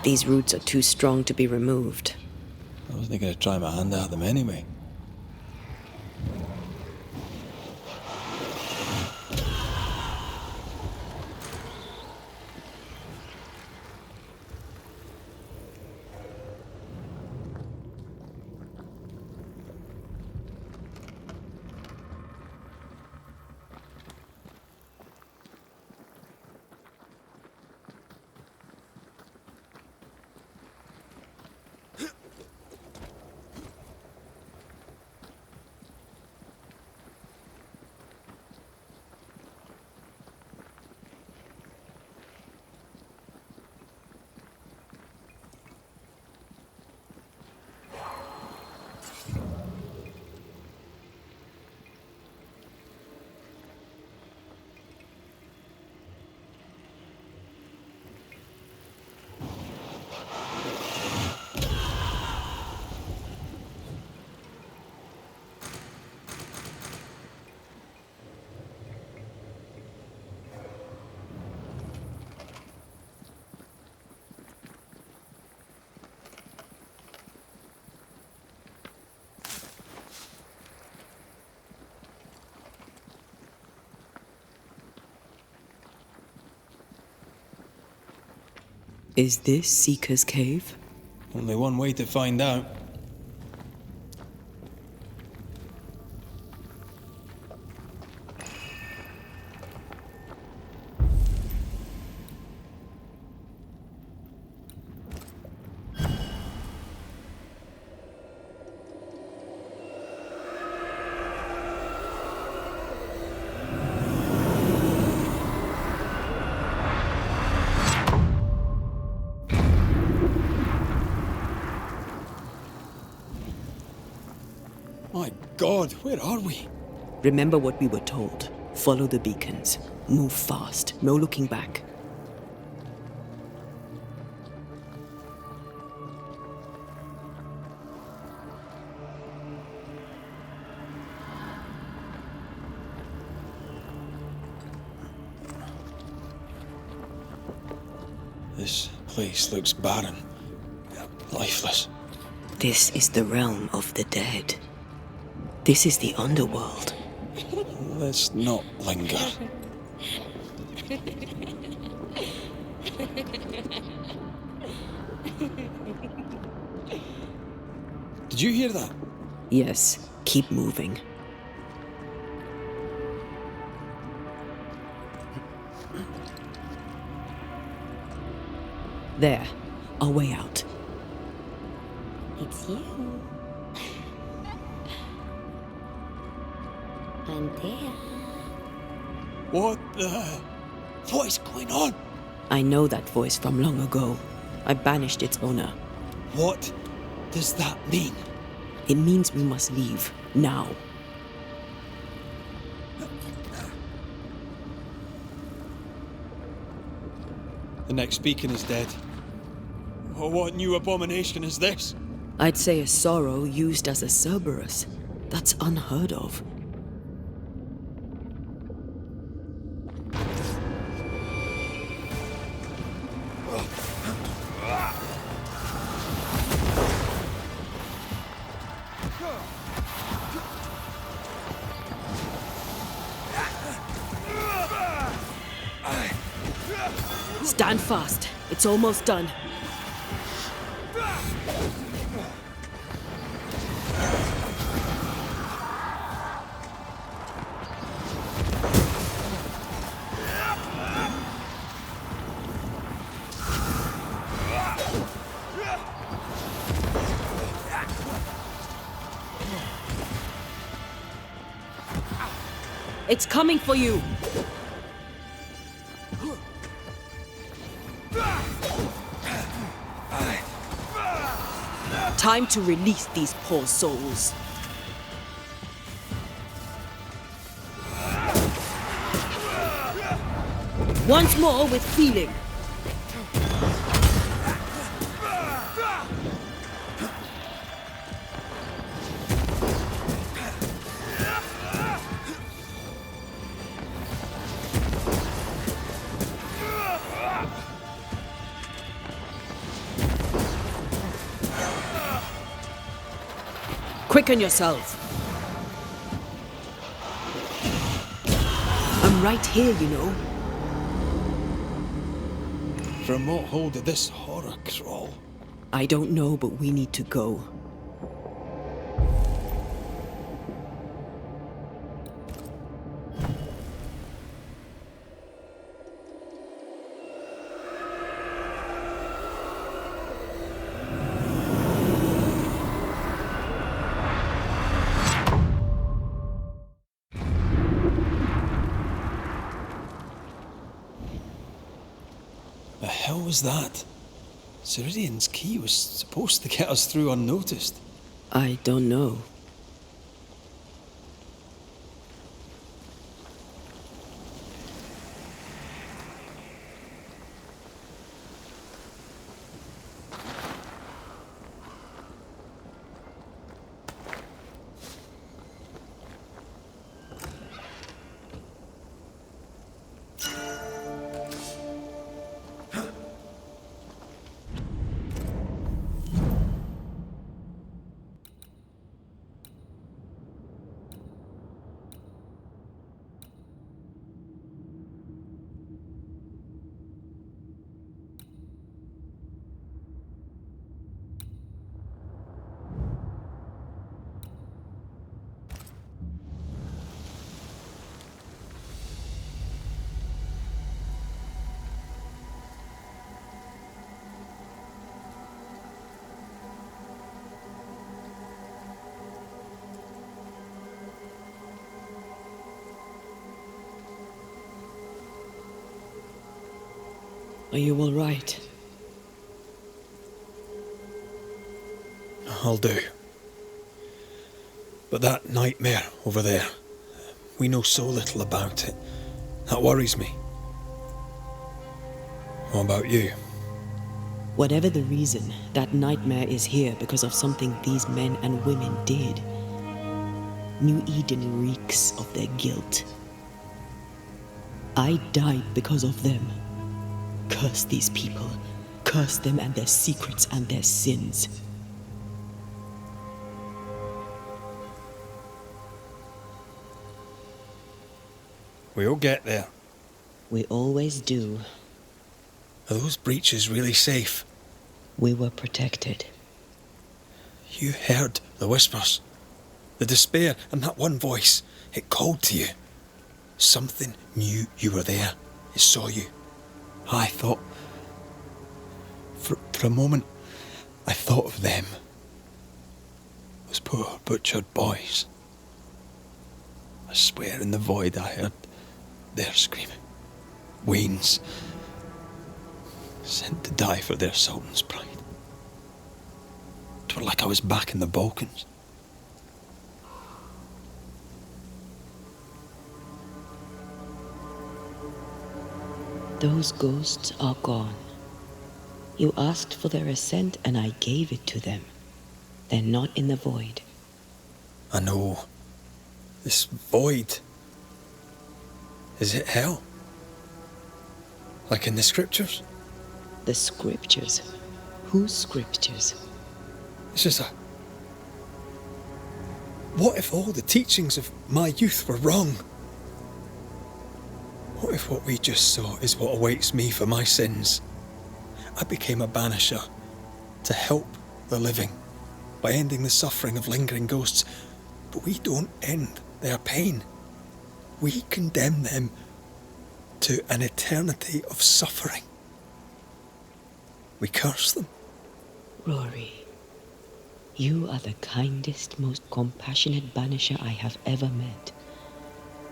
These roots are too strong to be removed. I wasn't going to try my hand at them anyway. Is this Seeker's Cave? Only one way to find out. My God, where are we? Remember what we were told. Follow the beacons. Move fast. No looking back. This place looks barren. Lifeless. This is the realm of the dead. This is the underworld. Let's not linger. Did you hear that? Yes, keep moving. There, our way out. It's you. And there. What is going on? I know that voice from long ago. I banished its owner. What does that mean? It means we must leave, now. The next beacon is dead. Oh, what new abomination is this? I'd say a sorrow used as a Cerberus. That's unheard of. Stand fast. It's almost done. It's coming for you! Time to release these poor souls. Once more with feeling. Quicken yourself. I'm right here, you know. From what hole did this horror crawl? I don't know, but we need to go. The hell was that? Ceridian's key was supposed to get us through unnoticed. I don't know. Are you all right? I'll do. But that nightmare over there, we know so little about it. That worries me. What about you? Whatever the reason, that nightmare is here because of something these men and women did. New Eden reeks of their guilt. I died because of them. Curse these people. Curse them and their secrets and their sins. We'll get there. We always do. Are those breaches really safe? We were protected. You heard the whispers, the despair, and that one voice. It called to you. Something knew you were there. It saw you. I thought... For a moment, I thought of them. Those poor butchered boys. I swear in the void I heard their screaming. Wains. Sent to die for their Sultan's pride. It was like I was back in the Balkans. Those ghosts are gone. You asked for their ascent and I gave it to them. They're not in the void. I know. This void. Is it hell? Like in the scriptures? The scriptures? Whose scriptures? It's just a... What if all the teachings of my youth were wrong? What if what we just saw is what awaits me for my sins? I became a banisher to help the living by ending the suffering of lingering ghosts, but we don't end their pain. We condemn them to an eternity of suffering. We curse them. Rory, you are the kindest, most compassionate banisher I have ever met.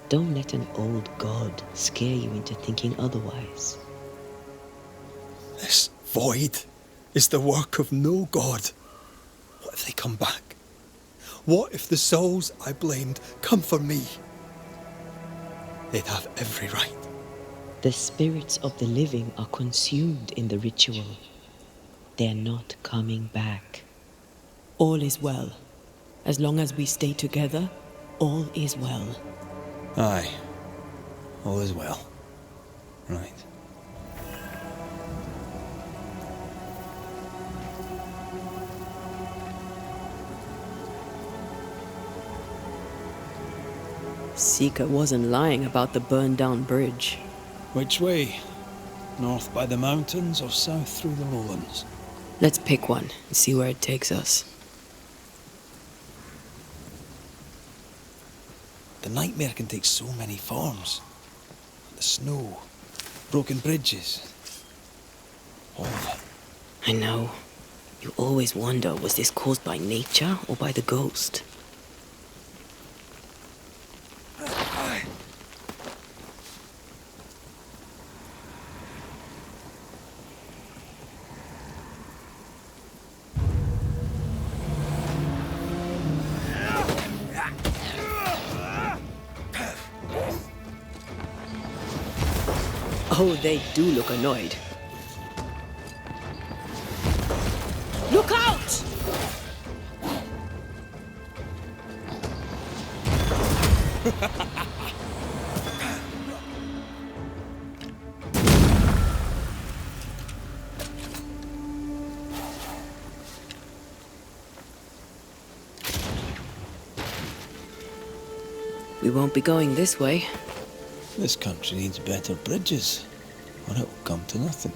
Don't let an old god scare you into thinking otherwise. This void is the work of no god. What if they come back? What if the souls I blamed come for me? They'd have every right. The spirits of the living are consumed in the ritual. They're not coming back. All is well. As long as we stay together, all is well. Aye. All is well. Right. Seeker wasn't lying about the burned down bridge. Which way? North by the mountains or south through the lowlands? Let's pick one and see where it takes us. The nightmare can take so many forms. The snow, broken bridges, all of it. I know. You always wonder, was this caused by nature or by the ghost? Oh, they do look annoyed. Look out! We won't be going this way. This country needs better bridges, or it will come to nothing.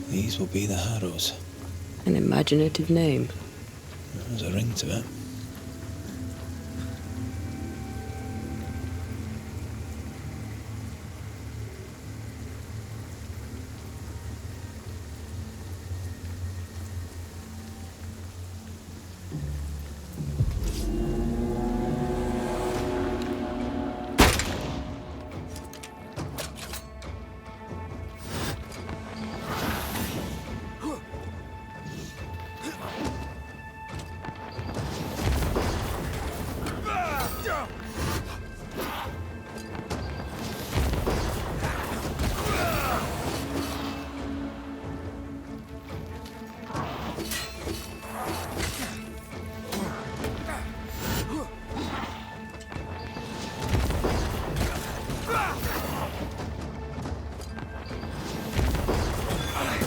These will be the Harrows. An imaginative name. There's a ring to it.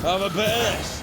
Have a bit of this.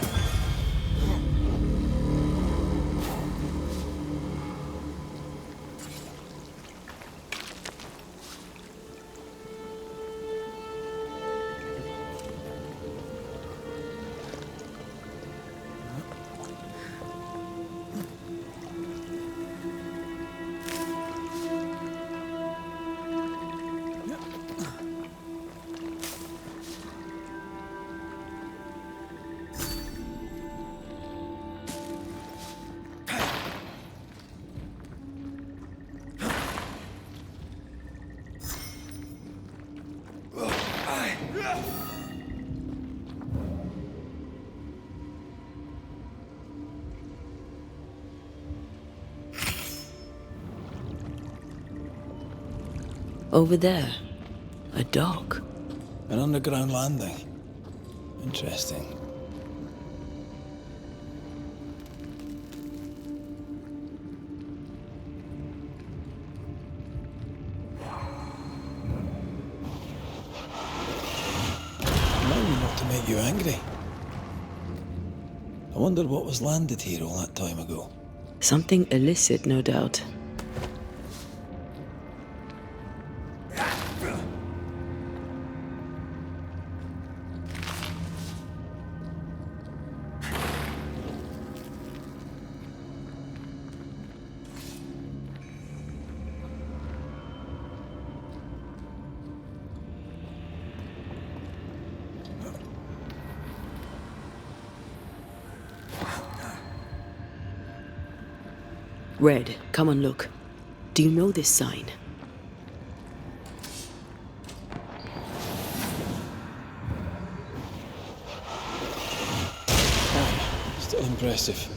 Over there, a dock. An underground landing. Interesting. Remind me not to make you angry. I wonder what was landed here all that time ago. Something illicit, no doubt. Red, come and look. Do you know this sign? Still impressive.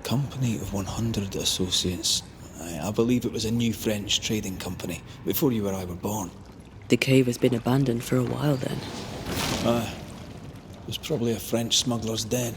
company of 100 associates. I believe it was a new French trading company, before you or I were born. The cave has been abandoned for a while then. It was probably a French smuggler's den.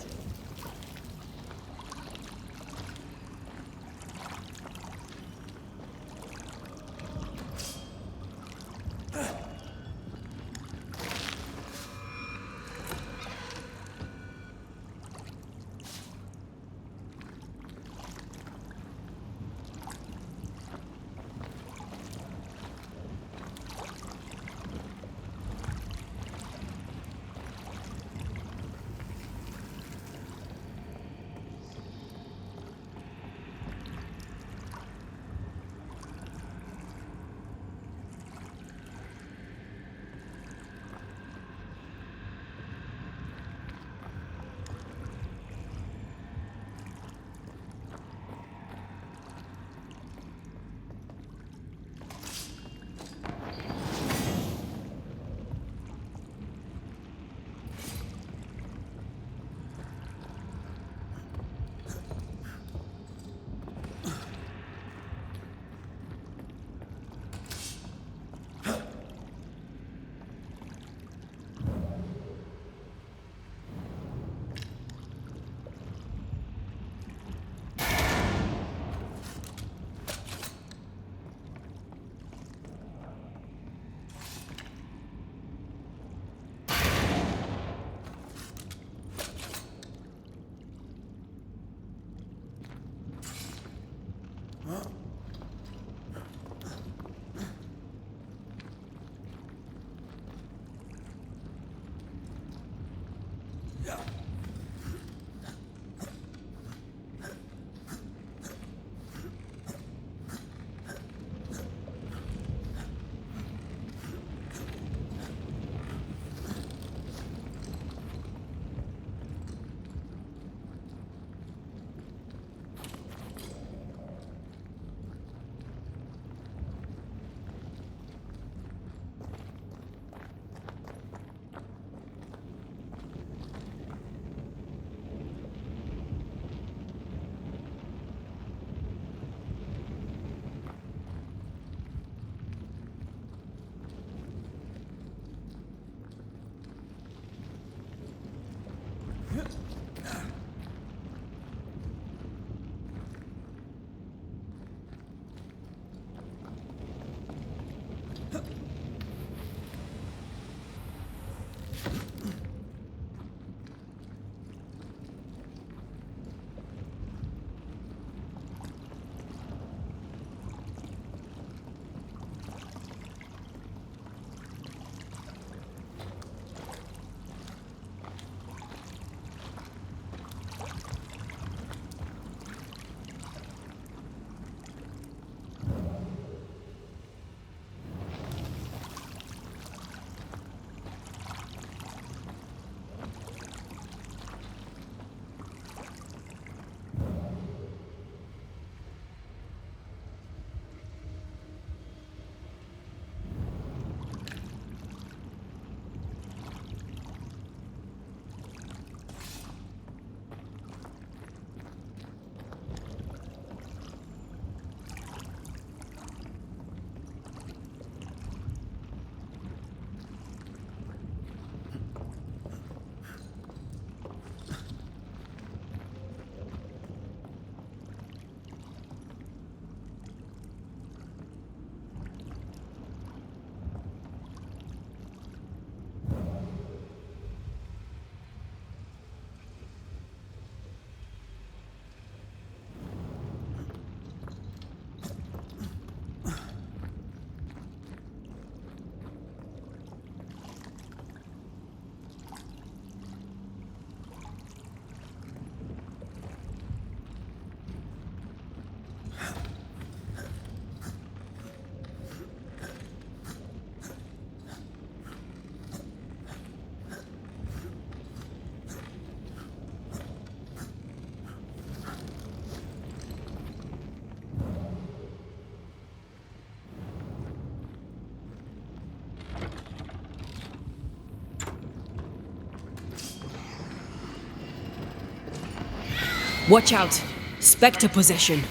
Watch out! Spectre possession.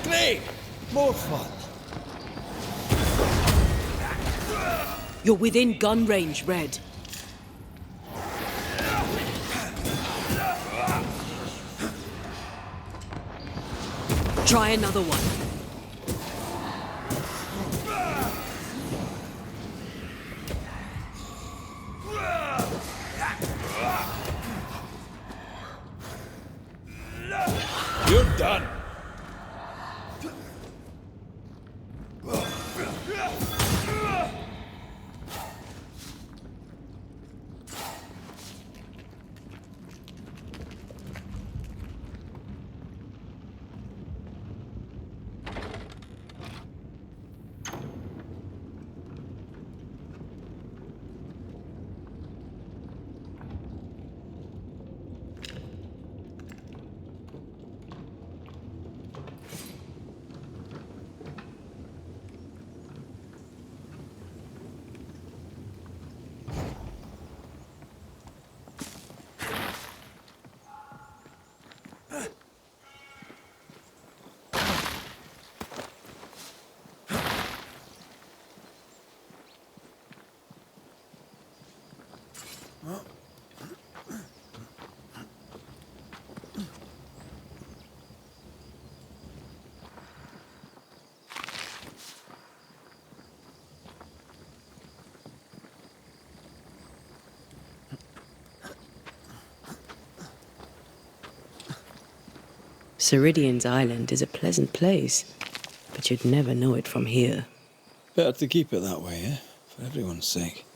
Great! More fun. You're within gun range, Red. Try another one. You're done. Ceridian's island is a pleasant place, but you'd never know it from here. Better to keep it that way, eh? For everyone's sake.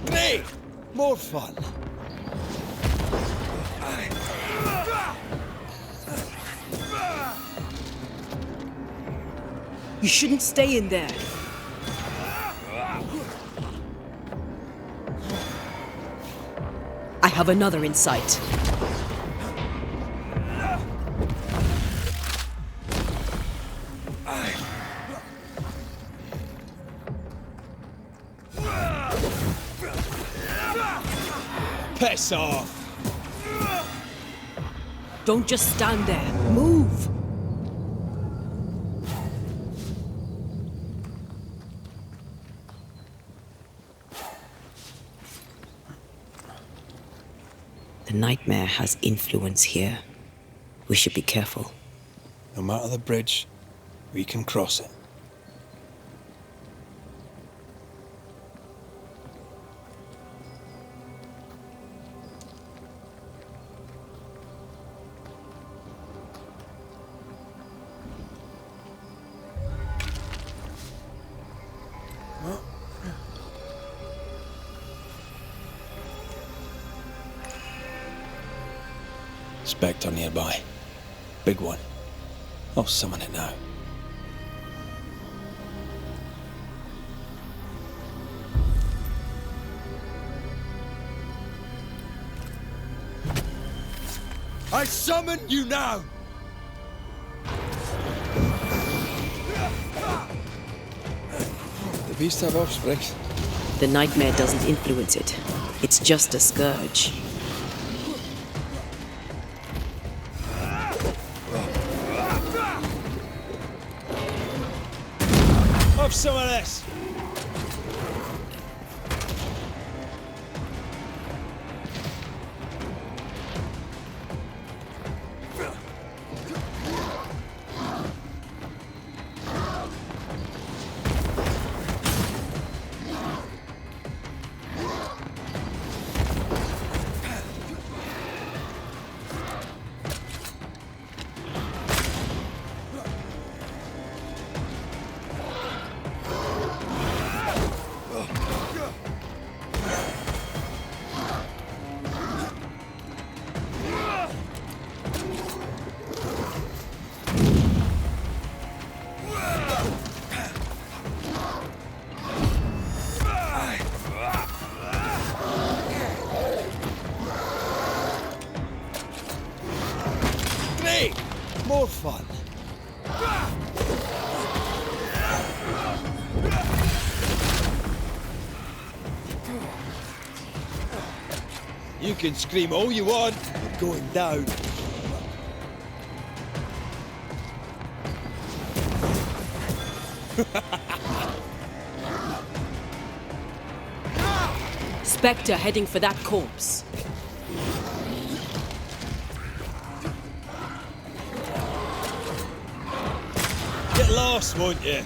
Great! More fun. You shouldn't stay in there. I have another in sight. Piss off! Don't just stand there. Move! The nightmare has influence here. We should be careful. No matter the bridge, we can cross it. Spectre nearby. Big one. I'll summon it now. I summon you now! The beast have offspring. The nightmare doesn't influence it. It's just a scourge. Have some of this! more fun. You can scream all you want. I'm going down. Spectre heading for that corpse. Get lost, won't you?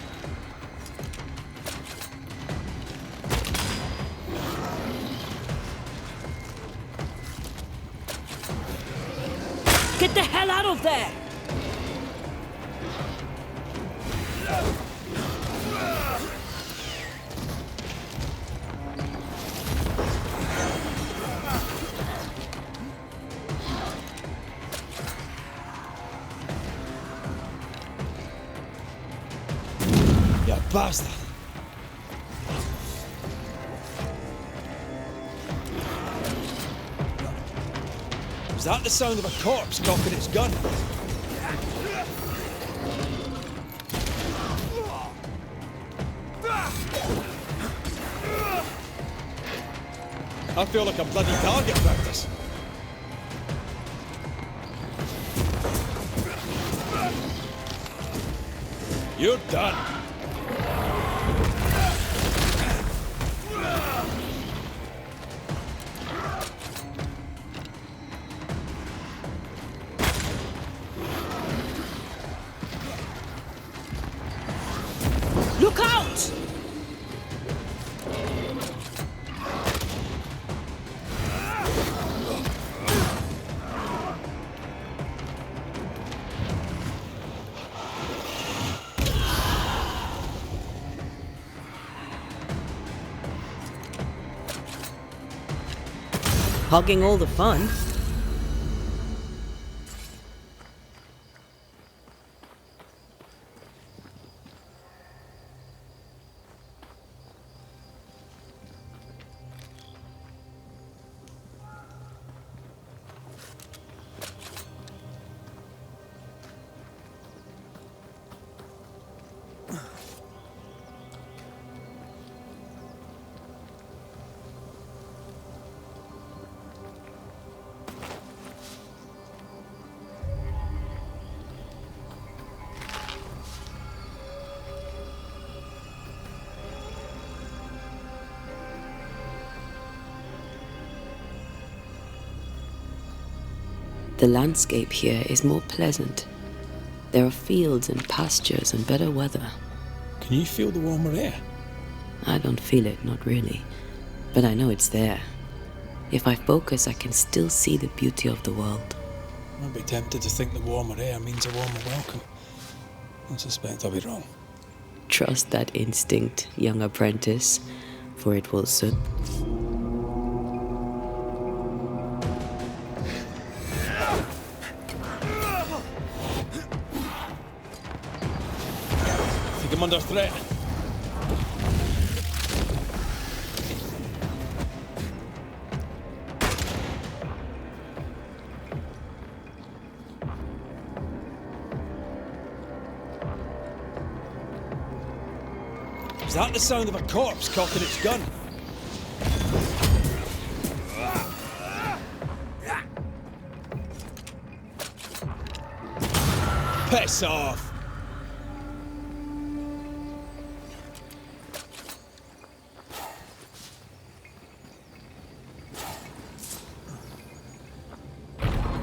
Get the hell out of there! You bastard! Was that the sound of a corpse cocking its gun? I feel like a bloody target practice. You're done. Look out! Hogging all the fun. The landscape here is more pleasant. There are fields and pastures and better weather. Can you feel the warmer air? I don't feel it, not really. But I know it's there. If I focus, I can still see the beauty of the world. I'd be tempted to think the warmer air means a warmer welcome. I suspect I'll be wrong. Trust that instinct, young apprentice, for it will suit. Think I'm under threat. Is that the sound of a corpse cocking its gun? Piss off!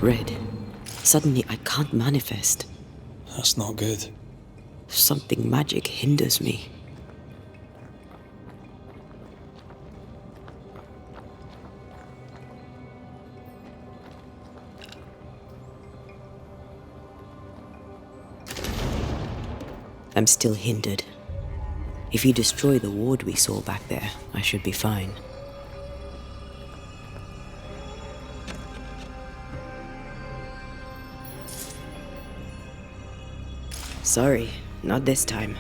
Red. Suddenly I can't manifest. That's not good. Something magic hinders me. I'm still hindered. If you destroy the ward we saw back there, I should be fine. Sorry, not this time.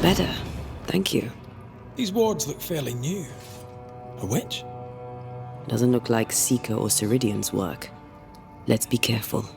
better. Thank you. These wards look fairly new. A witch? Doesn't look like Seeker or Ceridian's work. Let's be careful.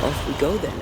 Off we go then.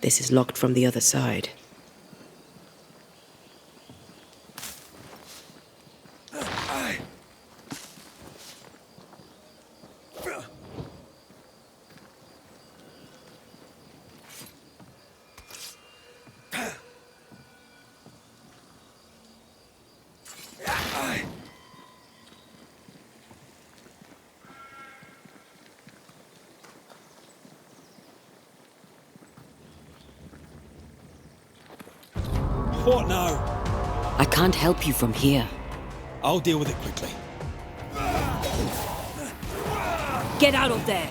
This is locked from the other side. What now? I can't help you from here. I'll deal with it quickly. Get out of there!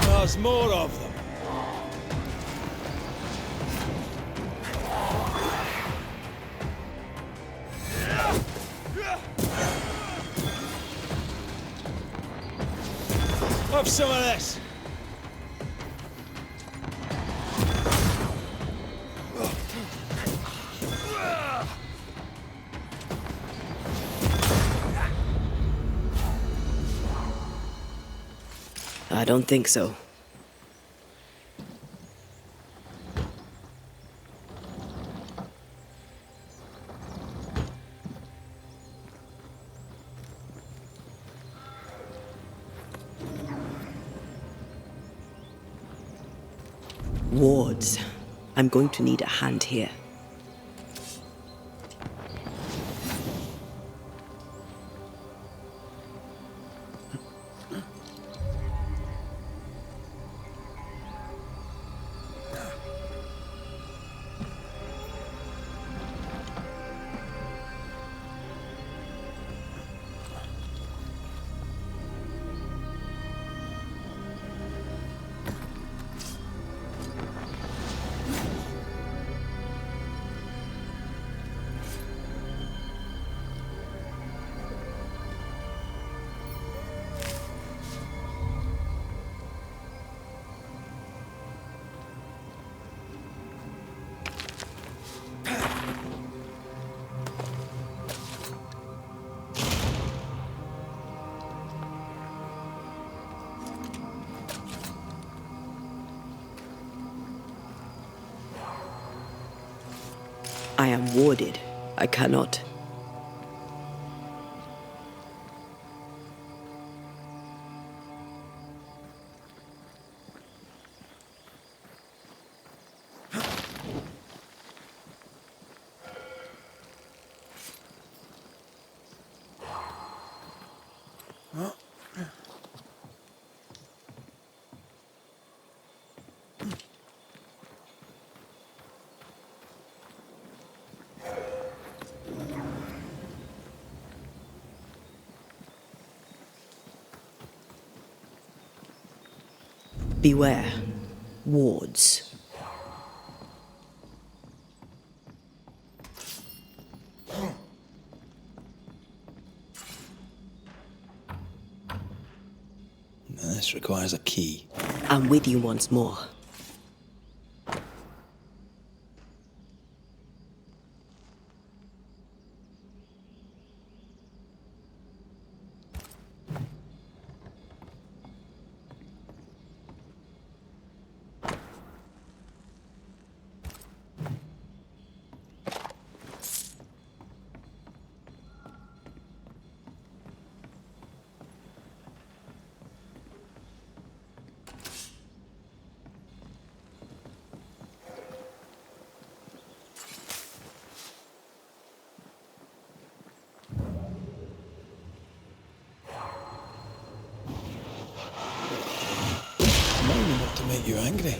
There's more of them. Have some of this. I don't think so. Wards. I'm going to need a hand here. I am warded. I cannot. Beware. Wards. This requires a key. I'm with you once more. Mind me not to make you angry.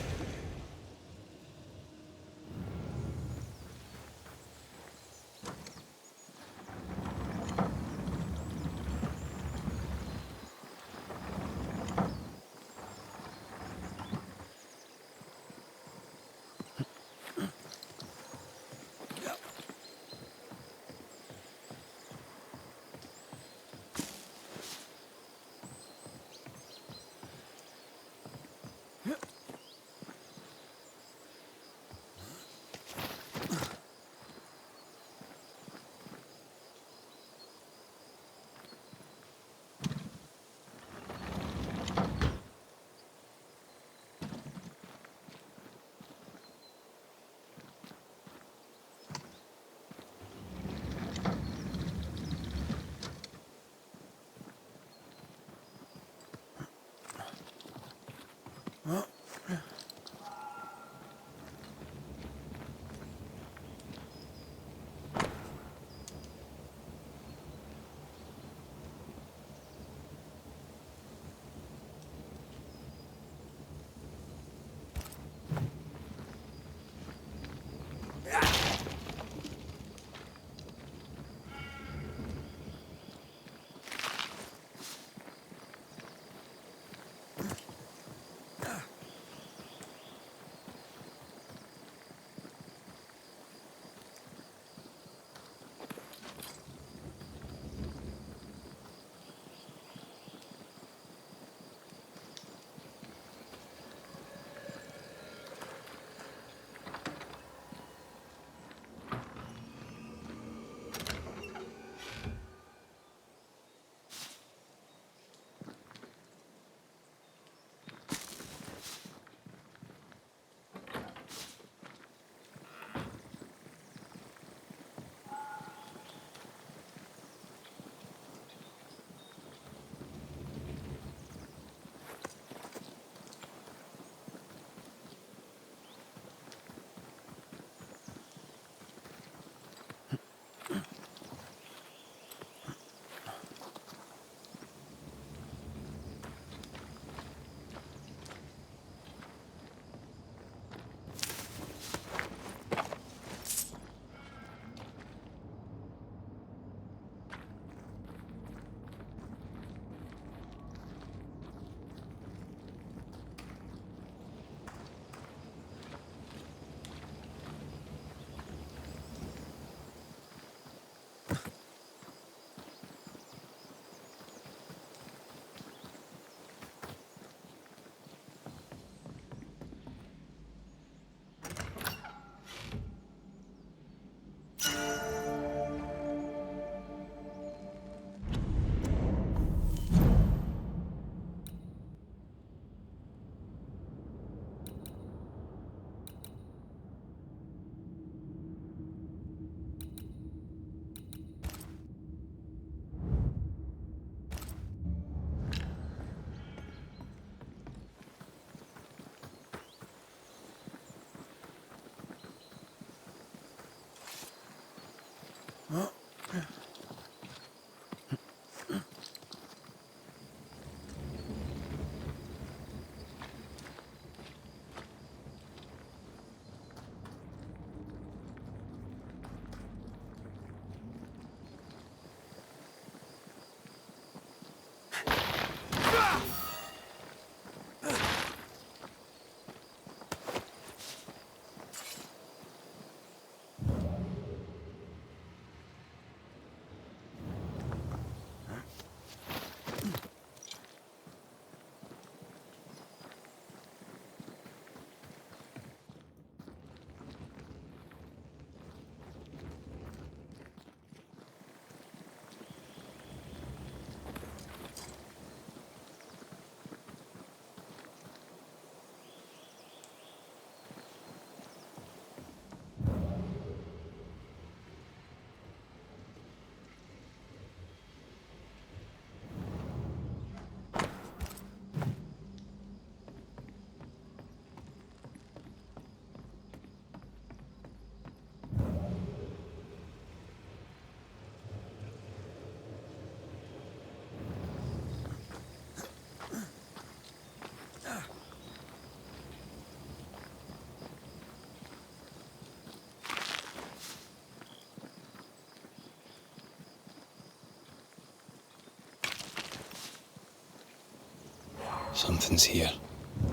Something's here.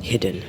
Hidden.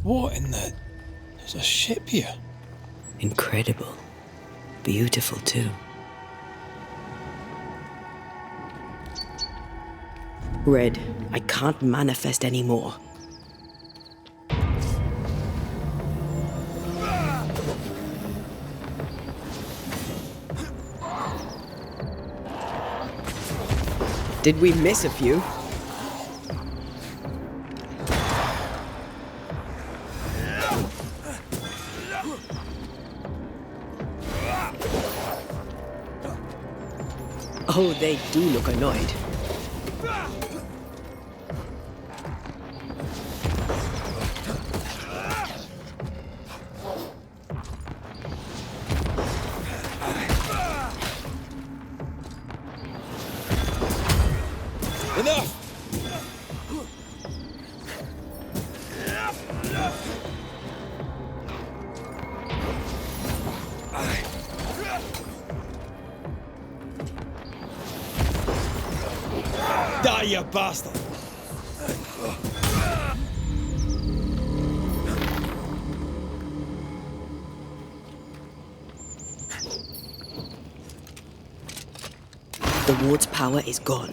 What in the... There's a ship here. Incredible. Beautiful, too. Red, I can't manifest anymore. Did we miss a few? Oh, they do look annoyed. Enough! Die, you bastard! The ward's power is gone.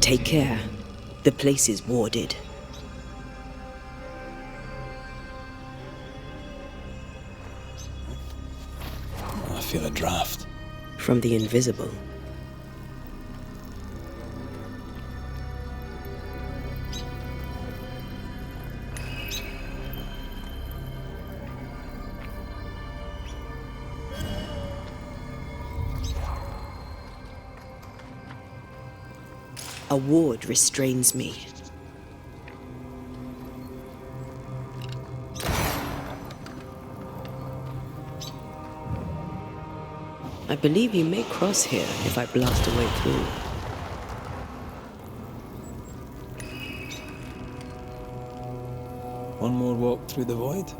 Take care. The place is warded. I feel a draft. From the invisible. A ward restrains me. I believe you may cross here if I blast a way through. One more walk through the void.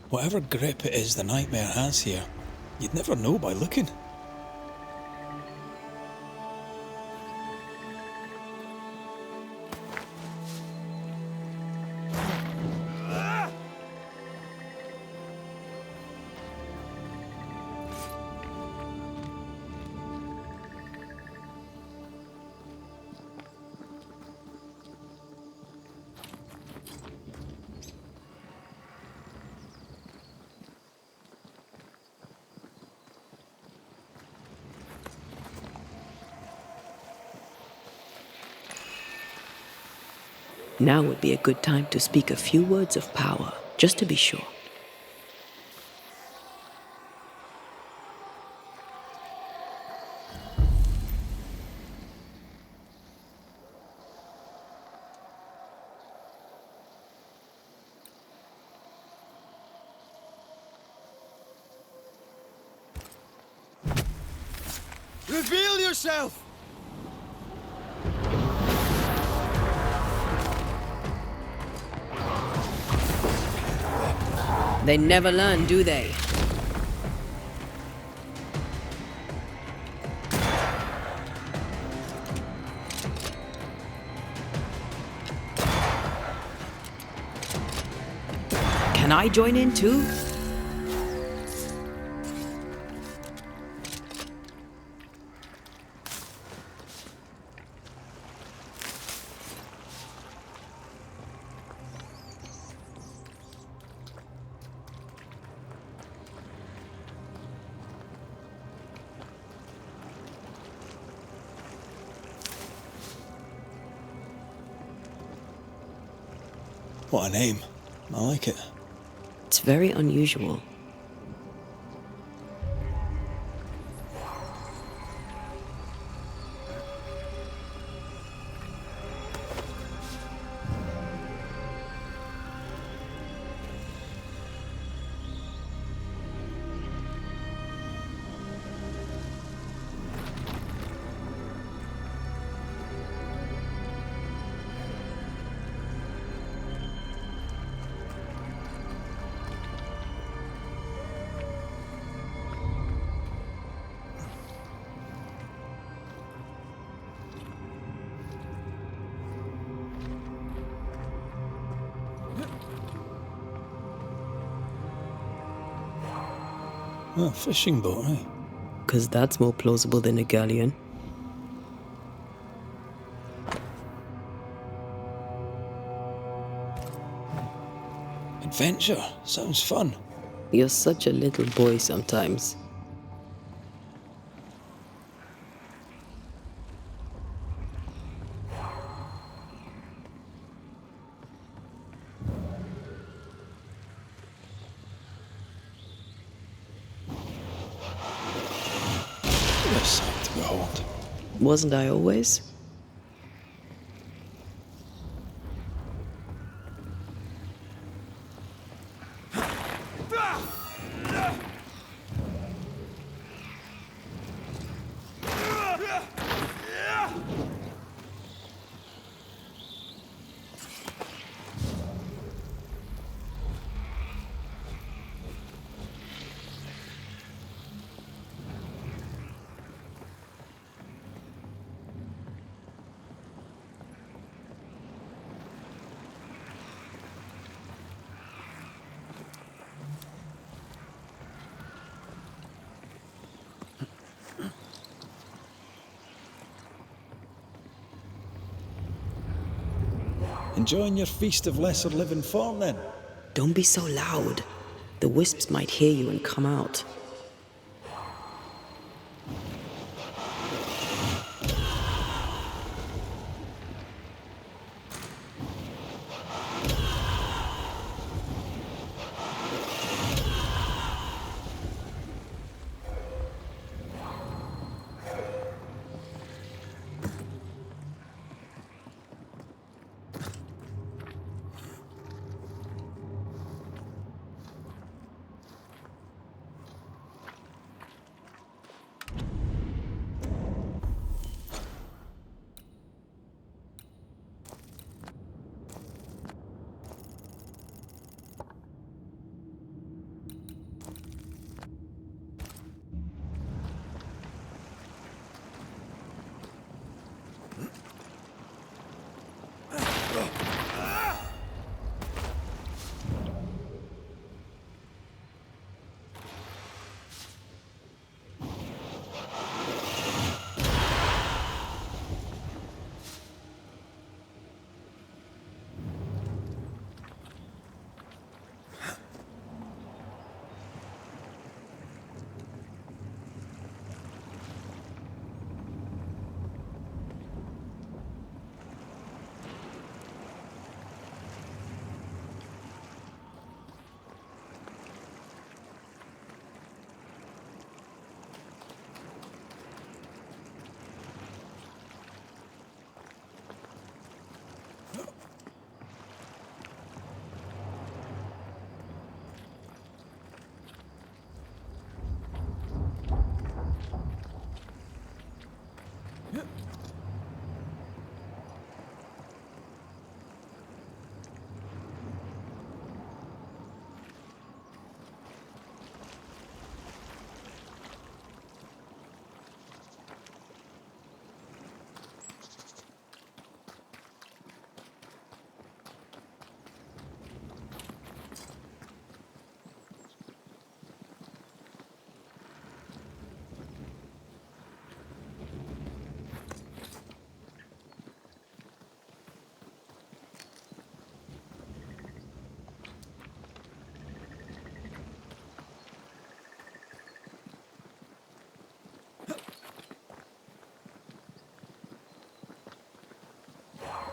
Whatever grip it is the nightmare has here, you'd never know by looking. Now would be a good time to speak a few words of power, just to be sure. Reveal yourself! They never learn, do they? Can I join in too? What a name. I like it. It's very unusual. Oh, fishing boat, eh? 'Cause that's more plausible than a galleon. Adventure. Sounds fun. You're such a little boy sometimes. What a sight to behold. Wasn't I always? Enjoying your feast of lesser living form, then? Don't be so loud. The wisps might hear you and come out.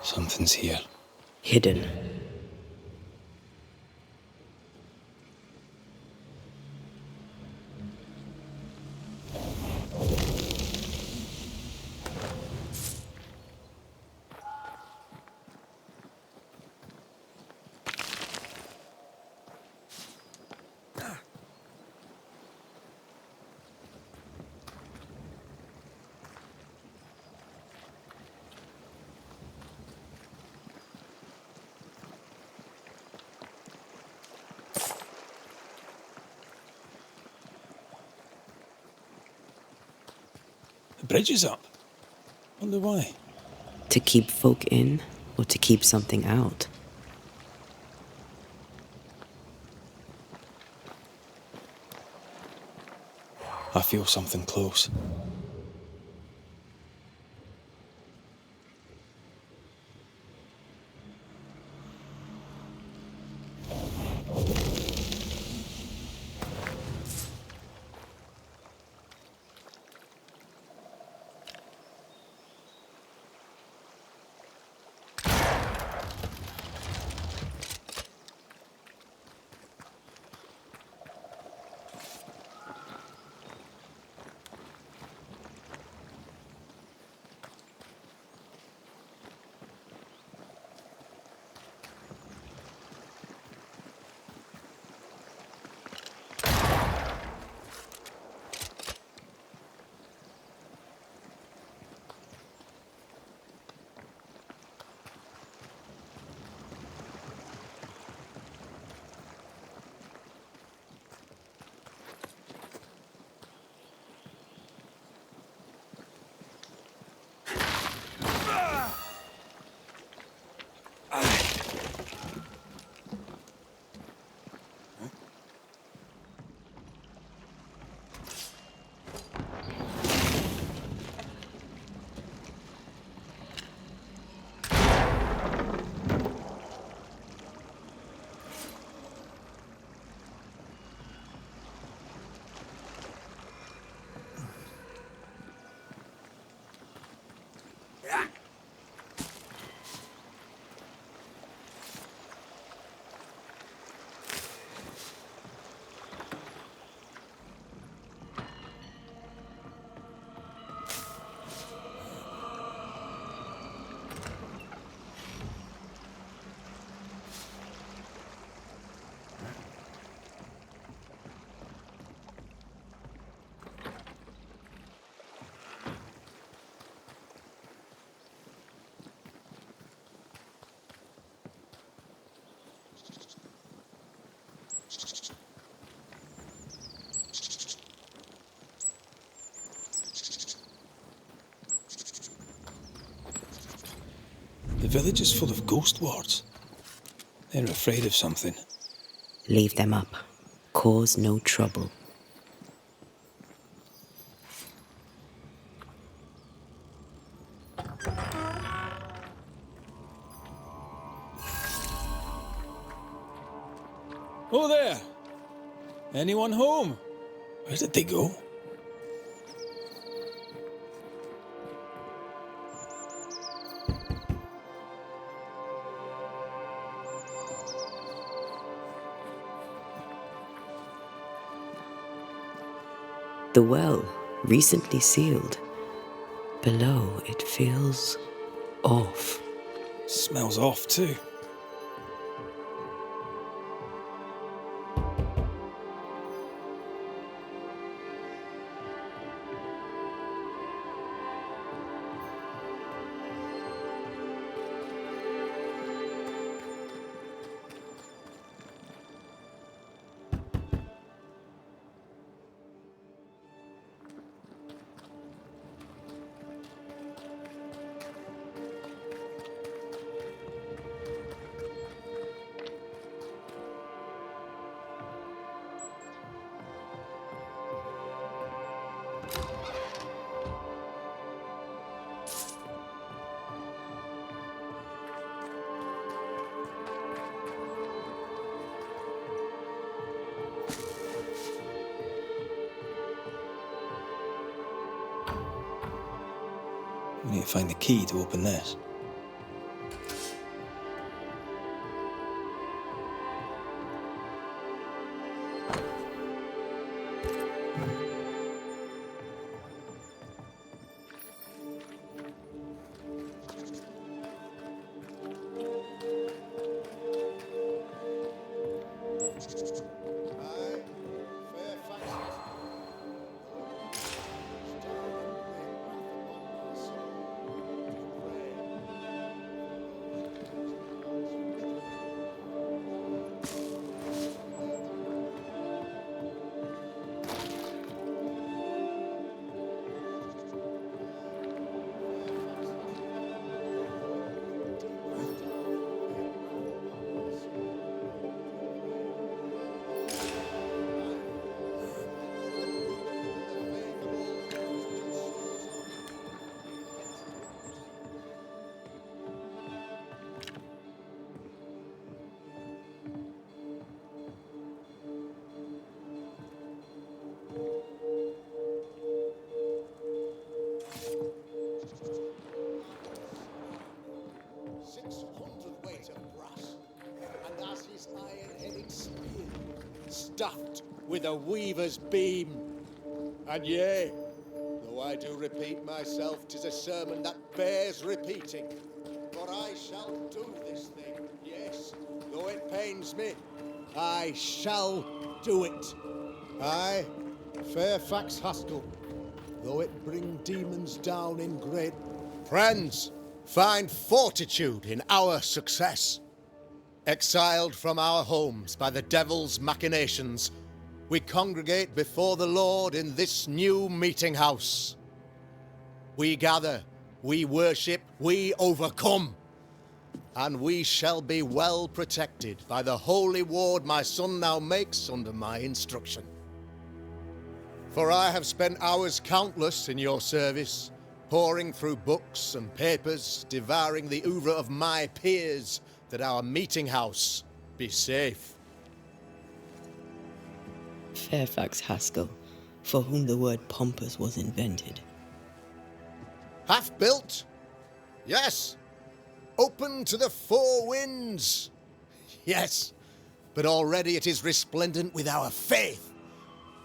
Something's here. Hidden. The bridge is up. Wonder why. To keep folk in or to keep something out? I feel something close. The village is full of ghost wards. They're afraid of something. Leave them up. Cause no trouble. Oh there! Anyone home? Where did they go? The well, recently sealed. Below, it feels off. Smells off too. We need to find the key to open this. Stuffed with a weaver's beam. And yea, though I do repeat myself, 'tis a sermon that bears repeating. For I shall do this thing, yes, though it pains me, I shall do it. I, Fairfax Haskell, though it bring demons down in great... Friends, find fortitude in our success. Exiled from our homes by the devil's machinations, we congregate before the Lord in this new meeting house. We gather, we worship, we overcome, and we shall be well protected by the holy ward my son now makes under my instruction. For I have spent hours countless in your service, poring through books and papers, devouring the oeuvre of my peers, that our meeting house be safe. Fairfax Haskell, for whom the word pompous was invented. Half built? Yes. Open to the four winds? Yes. But already it is resplendent with our faith,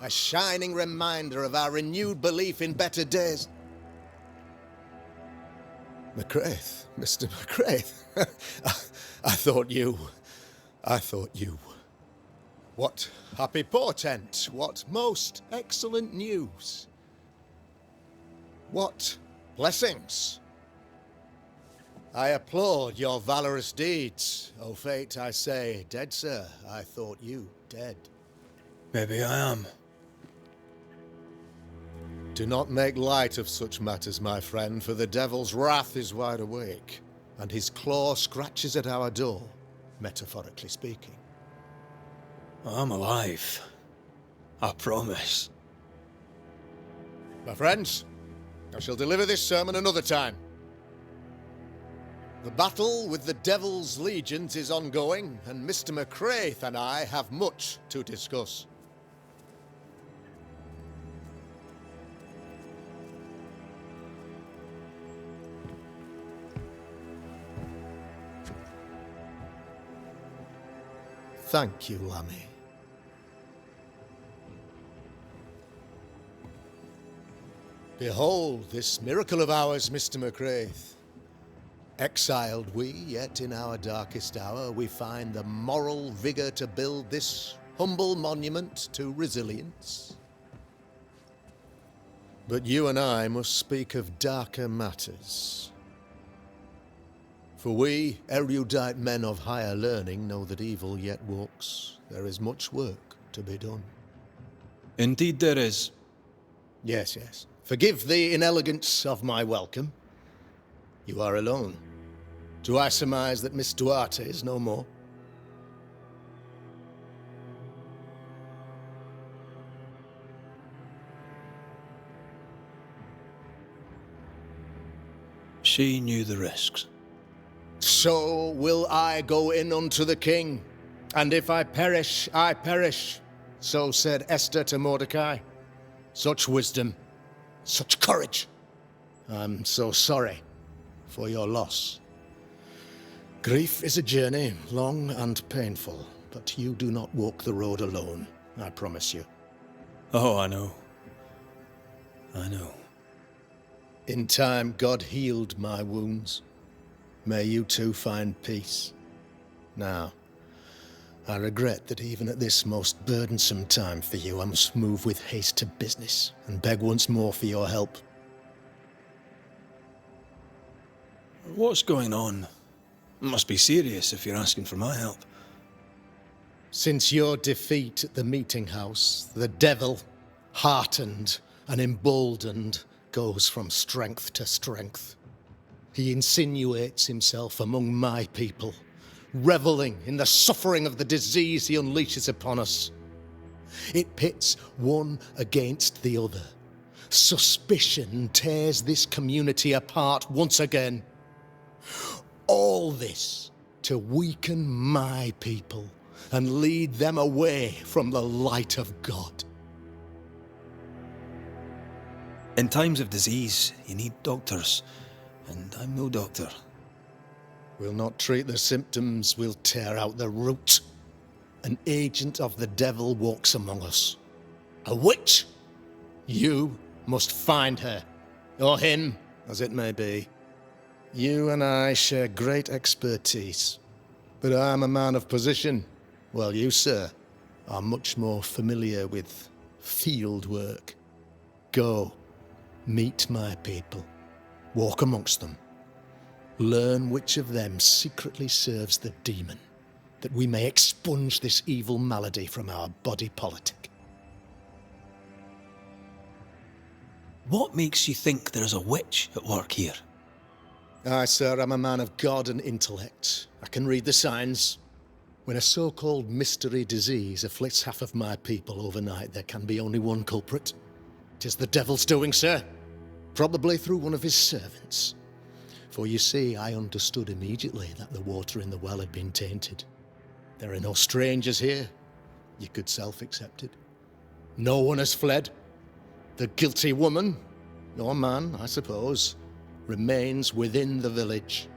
a shining reminder of our renewed belief in better days. McCraith, Mr. McCraith. I thought you. What happy portent, what most excellent news. What blessings. I applaud your valorous deeds. O fate, I say, dead sir, I thought you dead. Maybe I am. Do not make light of such matters, my friend, for the devil's wrath is wide awake, and his claw scratches at our door, metaphorically speaking. I'm alive. I promise. My friends, I shall deliver this sermon another time. The battle with the devil's legions is ongoing, and Mr. McCraith and I have much to discuss. Thank you, Lammy. Behold this miracle of ours, Mr. McCraith. Exiled we, yet in our darkest hour we find the moral vigour to build this humble monument to resilience. But you and I must speak of darker matters. For we, erudite men of higher learning, know that evil yet walks. There is much work to be done. Indeed there is. Yes, yes. Forgive the inelegance of my welcome. You are alone. Do I surmise that Miss Duarte is no more? She knew the risks. So will I go in unto the king, and if I perish, I perish. So said Esther to Mordecai. Such wisdom, such courage. I'm so sorry for your loss. Grief is a journey, long and painful, but you do not walk the road alone, I promise you. Oh, I know. I know. In time, God healed my wounds. May you too find peace. Now, I regret that even at this most burdensome time for you, I must move with haste to business and beg once more for your help. What's going on? It must be serious if you're asking for my help. Since your defeat at the meeting house, the devil, heartened and emboldened, goes from strength to strength. He insinuates himself among my people, reveling in the suffering of the disease he unleashes upon us. It pits one against the other. Suspicion tears this community apart once again. All this to weaken my people and lead them away from the light of God. In times of disease, you need doctors, and I'm no doctor. We'll not treat the symptoms, we'll tear out the root. An agent of the devil walks among us. A witch! You must find her, or him, as it may be. You and I share great expertise, but I'm a man of position, while you, sir, are much more familiar with field work. Go, meet my people, walk amongst them. Learn which of them secretly serves the demon, that we may expunge this evil malady from our body politic. What makes you think there's a witch at work here? Aye, sir, I'm a man of God and intellect. I can read the signs. When a so-called mystery disease afflicts half of my people overnight, there can be only one culprit. 'Tis the devil's doing, sir. Probably through one of his servants. For you see, I understood immediately that the water in the well had been tainted. There are no strangers here. You could self-accept it. No one has fled. The guilty woman, or man, I suppose, remains within the village.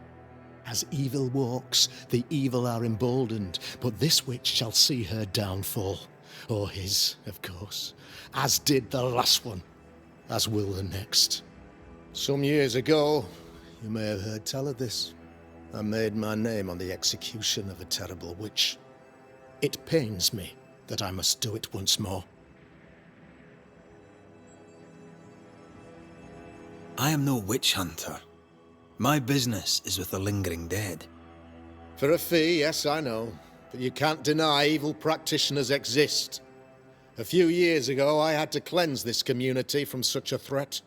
As evil walks, the evil are emboldened, but this witch shall see her downfall. Or his, of course, as did the last one, as will the next. Some years ago, you may have heard tell of this, I made my name on the execution of a terrible witch. It pains me that I must do it once more. I am no witch hunter. My business is with the lingering dead. For a fee, yes, I know, but you can't deny evil practitioners exist. A few years ago, I had to cleanse this community from such a threat.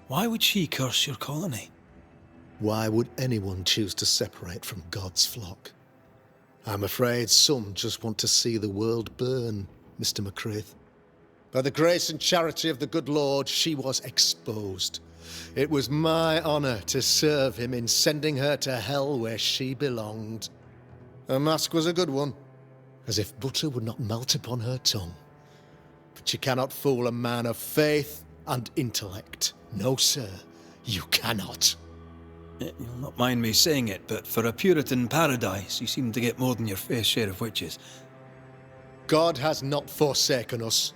Why would she curse your colony? Why would anyone choose to separate from God's flock? I'm afraid some just want to see the world burn, Mr. McCraith. By the grace and charity of the good Lord, she was exposed. It was my honor to serve him in sending her to hell where she belonged. Her mask was a good one, as if butter would not melt upon her tongue. But you cannot fool a man of faith and intellect. No, sir, you cannot. You'll not mind me saying it, but for a Puritan paradise, you seem to get more than your fair share of witches. God has not forsaken us,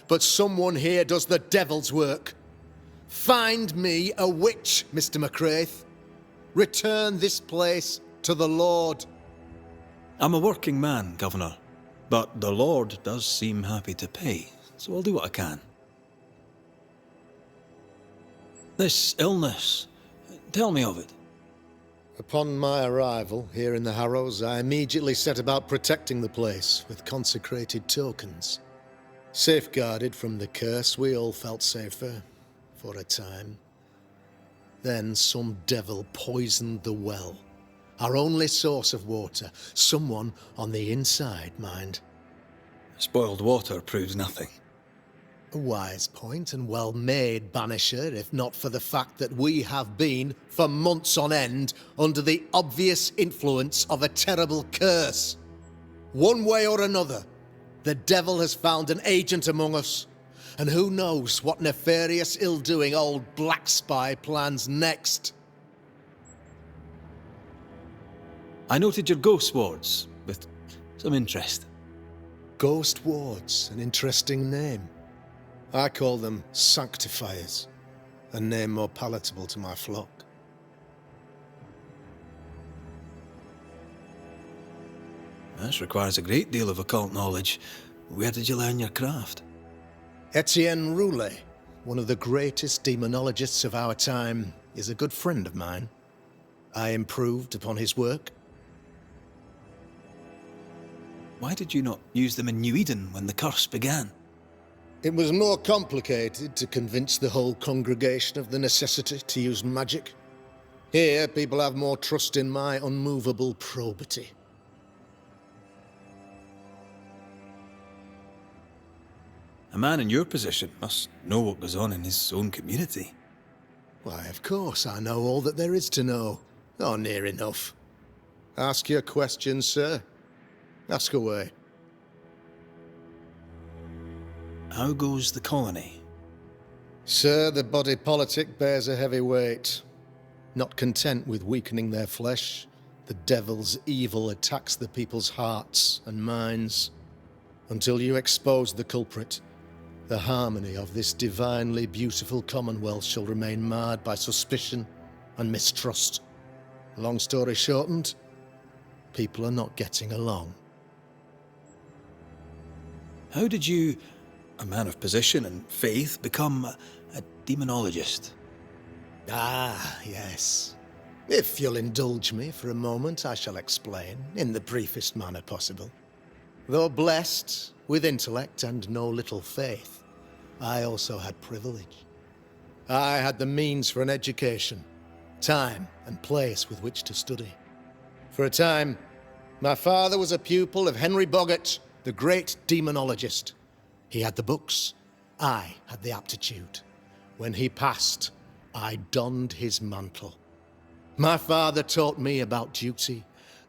but someone here does the devil's work. Find me a witch, Mr. McCraith. Return this place to the Lord. I'm a working man, Governor, but the Lord does seem happy to pay, so I'll do what I can. This illness, tell me of it. Upon my arrival here in the Harrows, I immediately set about protecting the place with consecrated tokens. Safeguarded from the curse, we all felt safer, for a time. Then some devil poisoned the well, our only source of water. Someone on the inside, mind. Spoiled water proves nothing. A wise point and well made, Banisher, if not for the fact that we have been, for months on end, under the obvious influence of a terrible curse. One way or another, the devil has found an agent among us, And who knows what nefarious ill-doing old Black Spy plans next? I noted your ghost wards with some interest. Ghost Wards, an interesting name. I call them Sanctifiers, a name more palatable to my flock. This requires a great deal of occult knowledge. Where did you learn your craft? Etienne Roulet, one of the greatest demonologists of our time, is a good friend of mine. I improved upon his work. Why did you not use them in New Eden when the curse began? It was more complicated to convince the whole congregation of the necessity to use magic. Here, people have more trust in my unmovable probity. A man in your position must know what goes on in his own community. Why, of course, I know all that there is to know. Or near enough. Ask your questions, sir. Ask away. How goes the colony? Sir, the body politic bears a heavy weight. Not content with weakening their flesh, the devil's evil attacks the people's hearts and minds. Until you expose the culprit, the harmony of this divinely beautiful commonwealth shall remain marred by suspicion and mistrust. Long story shortened, people are not getting along. How did you, a man of position and faith, become a demonologist? Ah, yes. If you'll indulge me for a moment, I shall explain, in the briefest manner possible. Though blessed with intellect and no little faith, I also had privilege. I had the means for an education, time and place with which to study. For a time, my father was a pupil of Henry Boggart, the great demonologist. He had the books, I had the aptitude. When he passed, I donned his mantle. My father taught me about duty.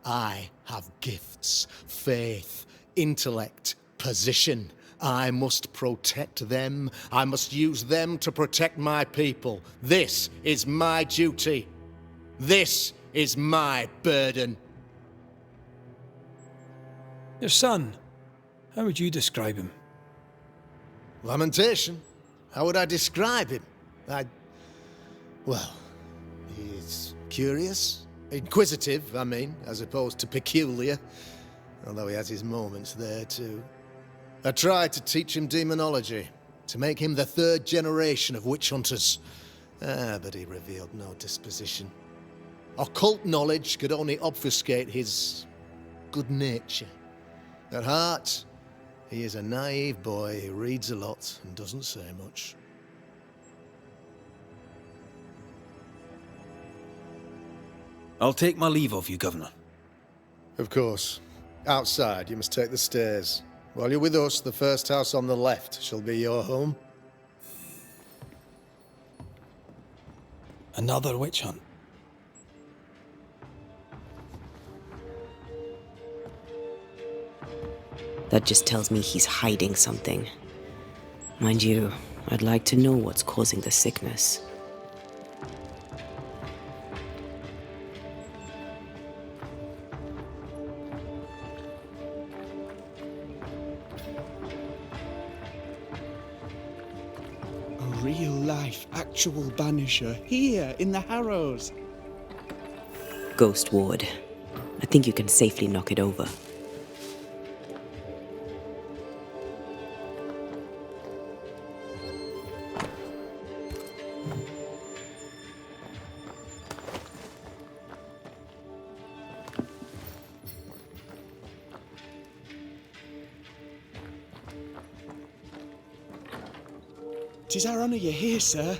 I have gifts, faith, intellect, position. I must protect them. I must use them to protect my people. This is my duty. This is my burden. Your son, how would you describe him? Lamentation? How would I describe him? Well, he's curious. Inquisitive, I mean, as opposed to peculiar. Although he has his moments there, too. I tried to teach him demonology, to make him the third generation of witch hunters. But he revealed no disposition. Occult knowledge could only obfuscate his good nature. At heart, he is a naive boy who reads a lot and doesn't say much. I'll take my leave of you, Governor. Of course. Outside, you must take the stairs. While you're with us, the first house on the left shall be your home. Another witch hunt. That just tells me he's hiding something. Mind you, I'd like to know what's causing the sickness. A real-life, actual Banisher here in the Harrows. Ghost Ward. I think you can safely knock it over. Tis our honour you're here, sir.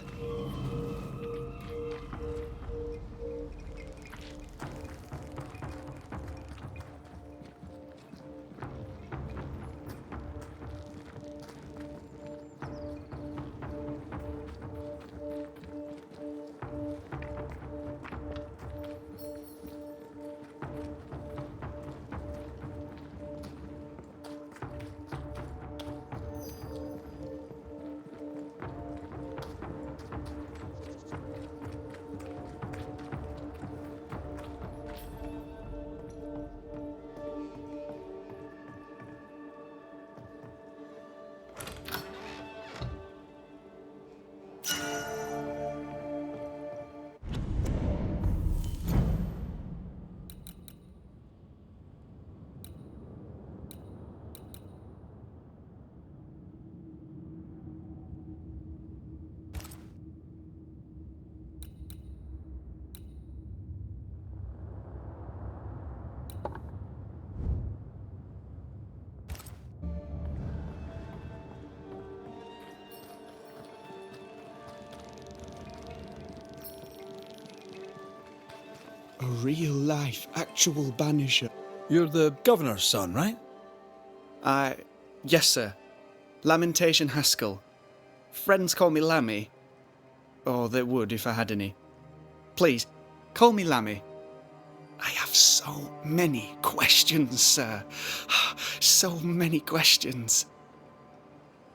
real-life, actual Banisher. You're the governor's son, right? Yes, sir. Lamentation Haskell. Friends call me Lammy. Or they would if I had any. Please, call me Lammy. I have so many questions, sir. So many questions.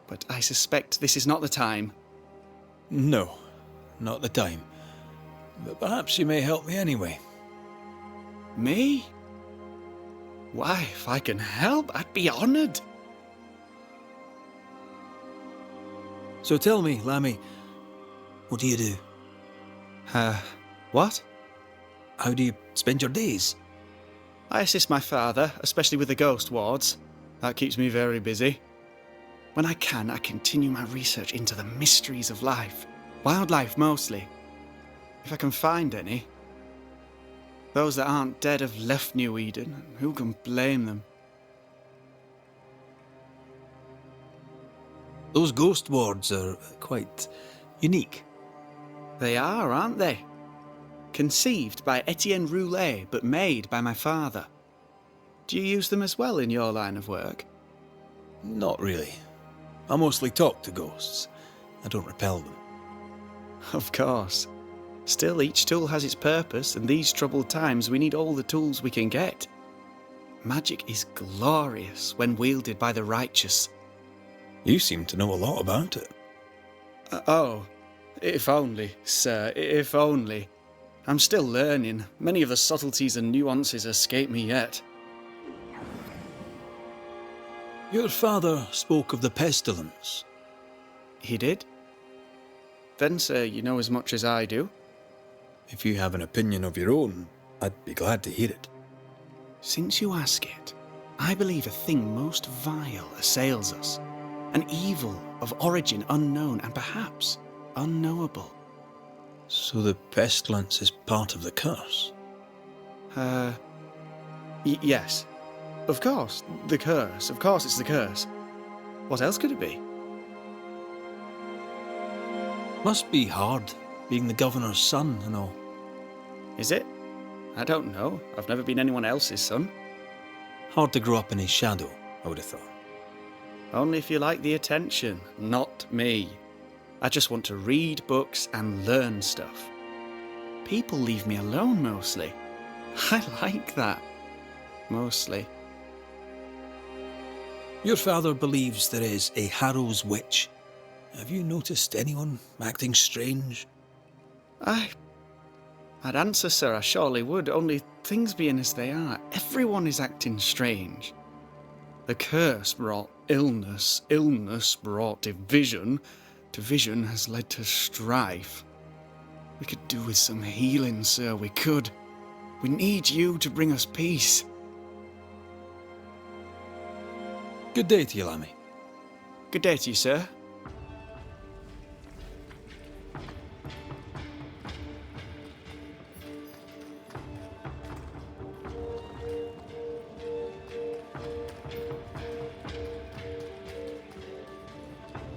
But I suspect this is not the time. No, not the time. But perhaps you may help me anyway. Me? Why, if I can help, I'd be honoured. So tell me, Lammy, what do you do? What? How do you spend your days? I assist my father, especially with the ghost wards. That keeps me very busy. When I can, I continue my research into the mysteries of life. Wildlife, mostly. If I can find any. Those that aren't dead have left New Eden, and who can blame them? Those ghost wards are quite unique. They are, aren't they? Conceived by Etienne Roulet, but made by my father. Do you use them as well in your line of work? Not really. I mostly talk to ghosts. I don't repel them. Of course. Still, each tool has its purpose, and these troubled times we need all the tools we can get. Magic is glorious when wielded by the righteous. You seem to know a lot about it. Oh, if only, sir, if only. I'm still learning. Many of the subtleties and nuances escape me yet. Your father spoke of the pestilence. He did? Then, sir, you know as much as I do. If you have an opinion of your own, I'd be glad to hear it. Since you ask it, I believe a thing most vile assails us. An evil of origin unknown and perhaps unknowable. So the pestilence is part of the curse? Yes. Of course, the curse. Of course it's the curse. What else could it be? Must be hard, being the governor's son and all. Is it? I don't know. I've never been anyone else's son. Hard to grow up in his shadow, I would have thought. Only if you like the attention, not me. I just want to read books and learn stuff. People leave me alone mostly. I like that. Mostly. Your father believes there is a Harrow's witch. Have you noticed anyone acting strange? I'd answer, sir, I surely would, only things being as they are, everyone is acting strange. The curse brought illness, illness brought division, division has led to strife. We could do with some healing, sir, we could. We need you to bring us peace. Good day to you, Lammy. Good day to you, sir.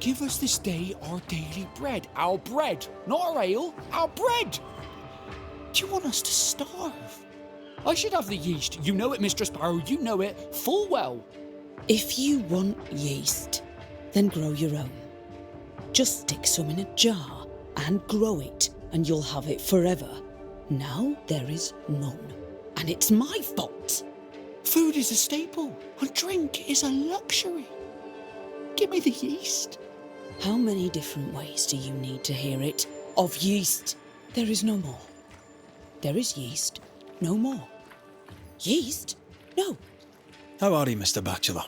Give us this day our daily bread. Our bread, not our ale, our bread! Do you want us to starve? I should have the yeast. You know it, Mistress Barrow, you know it full well. If you want yeast, then grow your own. Just stick some in a jar and grow it, and you'll have it forever. Now there is none, and it's my fault. Food is a staple, and drink is a luxury. Give me the yeast. How many different ways do you need to hear it? Of yeast, there is no more. There is yeast, no more. Yeast? No. How are you, Mr. Bachelor?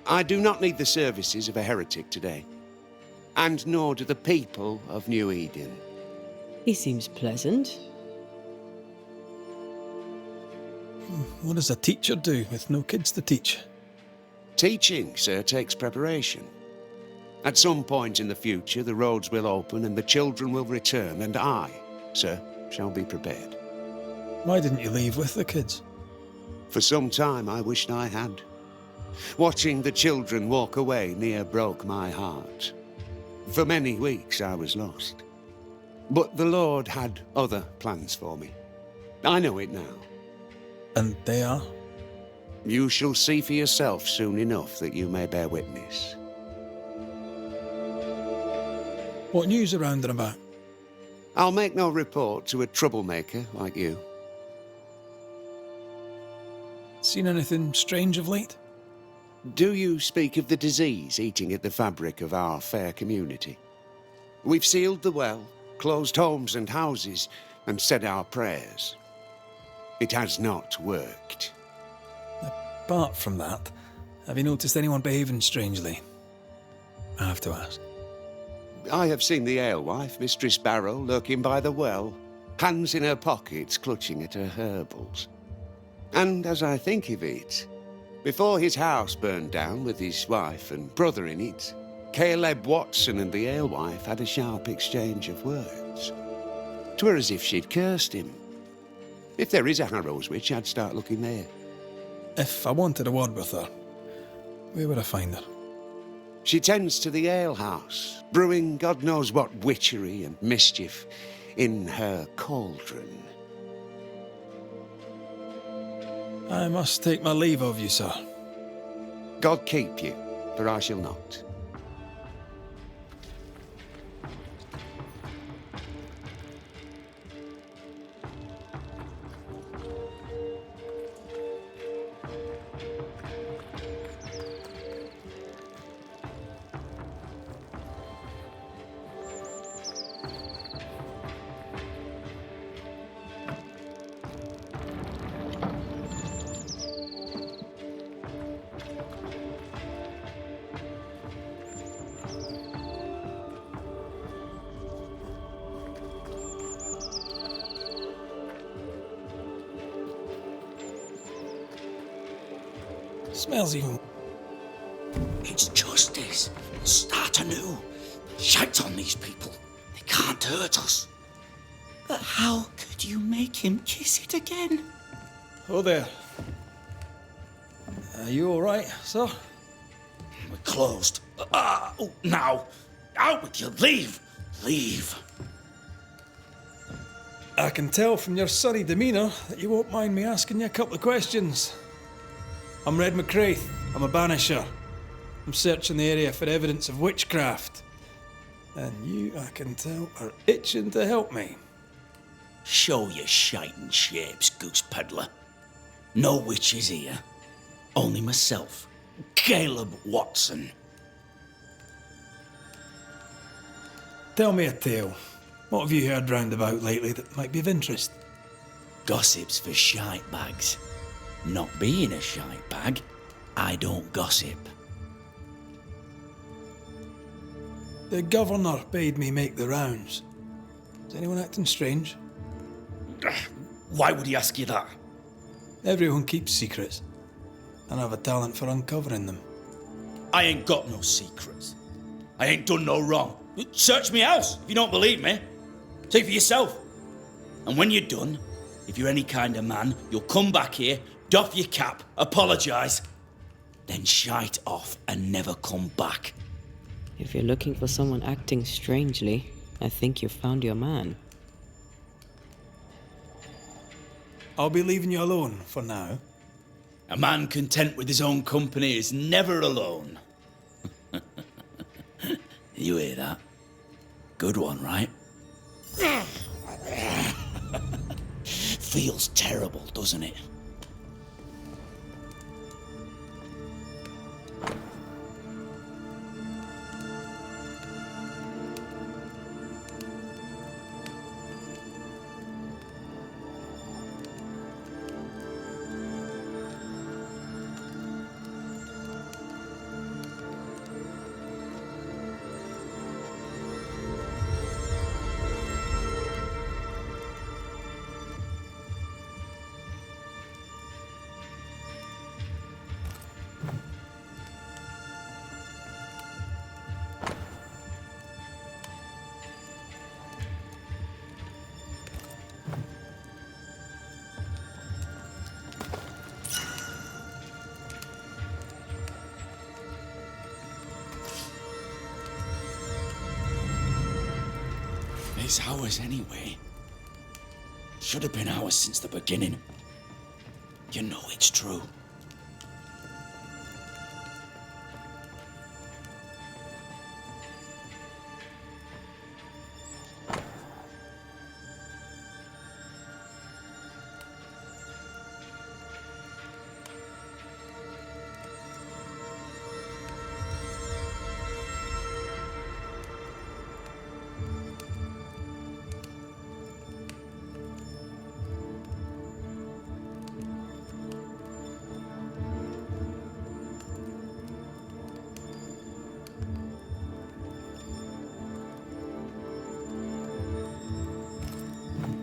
I do not need the services of a heretic today, and nor do the people of New Eden. He seems pleasant. What does a teacher do with no kids to teach? Teaching, sir, takes preparation. At some point in the future, the roads will open and the children will return, and I, sir, shall be prepared. Why didn't you leave with the kids? For some time I wished I had. Watching the children walk away near broke my heart. For many weeks I was lost. But the Lord had other plans for me. I know it now. And they are? You shall see for yourself soon enough that you may bear witness. What news around and about? I'll make no report to a troublemaker like you. Seen anything strange of late? Do you speak of the disease eating at the fabric of our fair community? We've sealed the well, closed homes and houses, and said our prayers. It has not worked. Apart from that, have you noticed anyone behaving strangely? I have to ask. I have seen the alewife, Mistress Barrow, lurking by the well, hands in her pockets clutching at her herbals. And as I think of it, before his house burned down with his wife and brother in it, Caleb Watson and the alewife had a sharp exchange of words. 'Twere as if she'd cursed him. If there is a Harrow's witch, I'd start looking there. If I wanted a word with her, where would I find her? She tends to the alehouse, brewing God knows what witchery and mischief in her cauldron. I must take my leave of you, sir. God keep you, for I shall not. Smells even... It's justice. Start anew. Shite on these people. They can't hurt us. But how could you make him kiss it again? Oh there. Are you all right, sir? We're closed. Now. Out with you. Leave. Leave. I can tell from your sunny demeanour that you won't mind me asking you a couple of questions. I'm Red McCraith. I'm a Banisher. I'm searching the area for evidence of witchcraft. And you, I can tell, are itching to help me. Show your shiting shapes, goose peddler. No witches here. Only myself, Caleb Watson. Tell me a tale. What have you heard round about lately that might be of interest? Gossip's for shite bags. Not being a shite bag, I don't gossip. The governor bade me make the rounds. Is anyone acting strange? Why would he ask you that? Everyone keeps secrets, and I have a talent for uncovering them. I ain't got no secrets. I ain't done no wrong. Search me house if you don't believe me. See for yourself. And when you're done, if you're any kind of man, you'll come back here, doff your cap, apologise, then shite off and never come back. If you're looking for someone acting strangely, I think you've found your man. I'll be leaving you alone for now. A man content with his own company is never alone. You hear that? Good one, right? Feels terrible, doesn't it? It's ours anyway. Should have been ours since the beginning. You know it's true.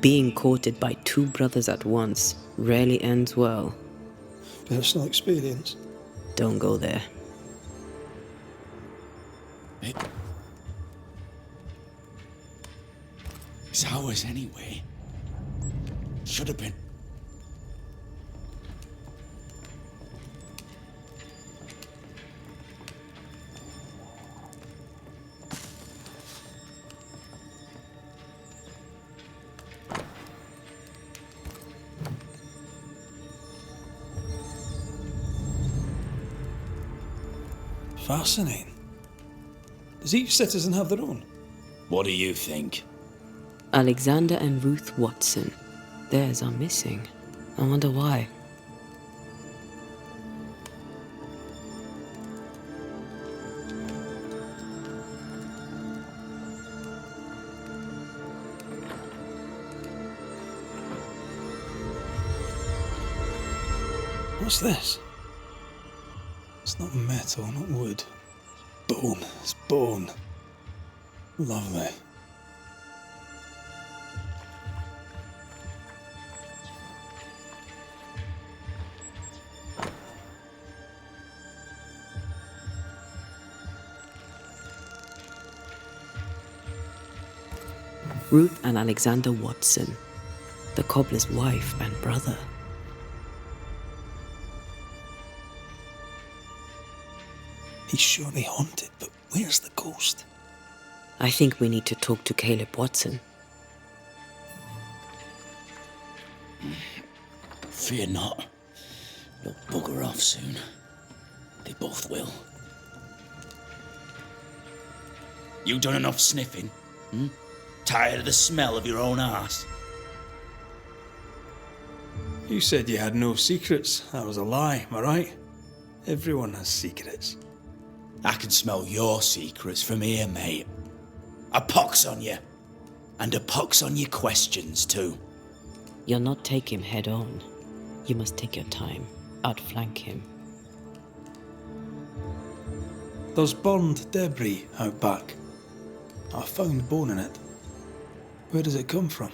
Being courted by two brothers at once rarely ends well. Personal experience. Don't go there. It's ours anyway. Should have been. Fascinating. Does each citizen have their own? What do you think? Alexander and Ruth Watson. Theirs are missing. I wonder why. What's this? It's not metal, not wood. Bone. It's bone. Lovely. Ruth and Alexander Watson, the cobbler's wife and brother. He's surely haunted, but where's the ghost? I think we need to talk to Caleb Watson. Fear not. You'll bugger off soon. They both will. You done enough sniffing? Tired of the smell of your own arse? You said you had no secrets. That was a lie, am I right? Everyone has secrets. I can smell your secrets from here, mate. A pox on you. And a pox on your questions, too. You'll not take him head on. You must take your time. Outflank him. There's burned debris out back. I found bone in it. Where does it come from?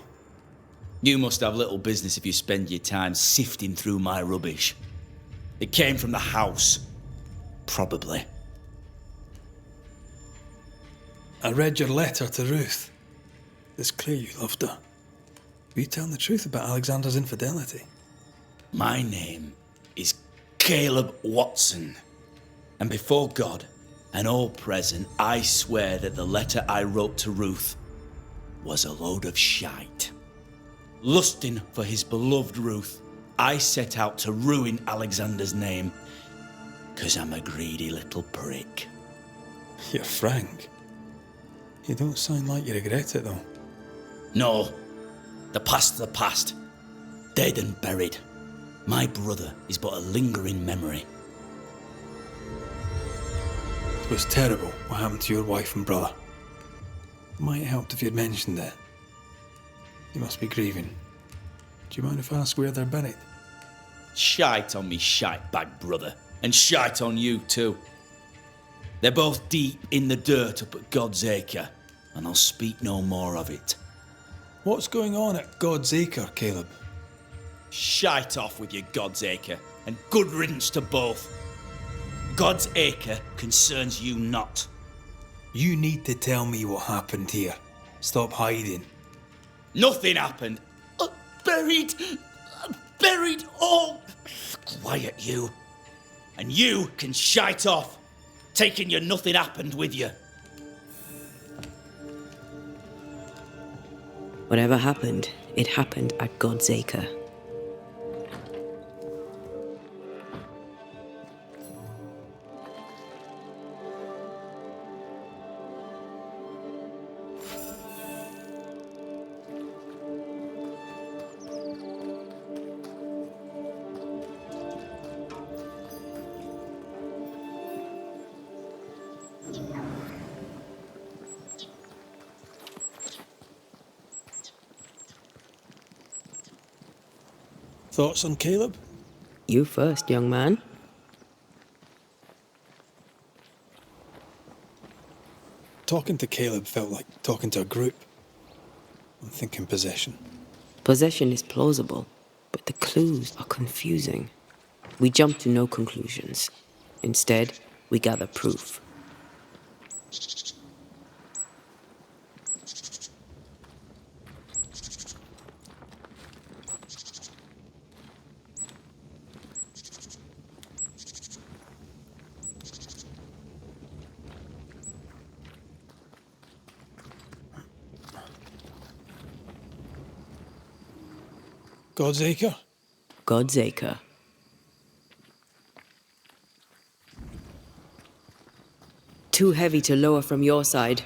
You must have little business if you spend your time sifting through my rubbish. It came from the house. Probably. I read your letter to Ruth. It's clear you loved her. Were you telling the truth about Alexander's infidelity? My name is Caleb Watson. And before God and all present, I swear that the letter I wrote to Ruth was a load of shite. Lusting for his beloved Ruth, I set out to ruin Alexander's name, 'cause I'm a greedy little prick. You're frank. You don't sound like you regret it, though. No, the past's the past, dead and buried. My brother is but a lingering memory. It was terrible what happened to your wife and brother. It might have helped if you'd mentioned it. You must be grieving. Do you mind if I ask where they're buried? Shite on me shite bag brother, and shite on you too. They're both deep in the dirt up at God's Acre, and I'll speak no more of it. What's going on at God's Acre, Caleb? Shite off with your God's Acre, and good riddance to both. God's Acre concerns you not. You need to tell me what happened here. Stop hiding. Nothing happened. Buried all. Quiet, you. And you can shite off, taking your nothing happened with you. Whatever happened, it happened at God's Acre. Thoughts on Caleb? You first, young man. Talking to Caleb felt like talking to a group. I'm thinking possession. Possession is plausible, but the clues are confusing. We jump to no conclusions. Instead, we gather proof. God's Acre? God's Acre. Too heavy to lower from your side.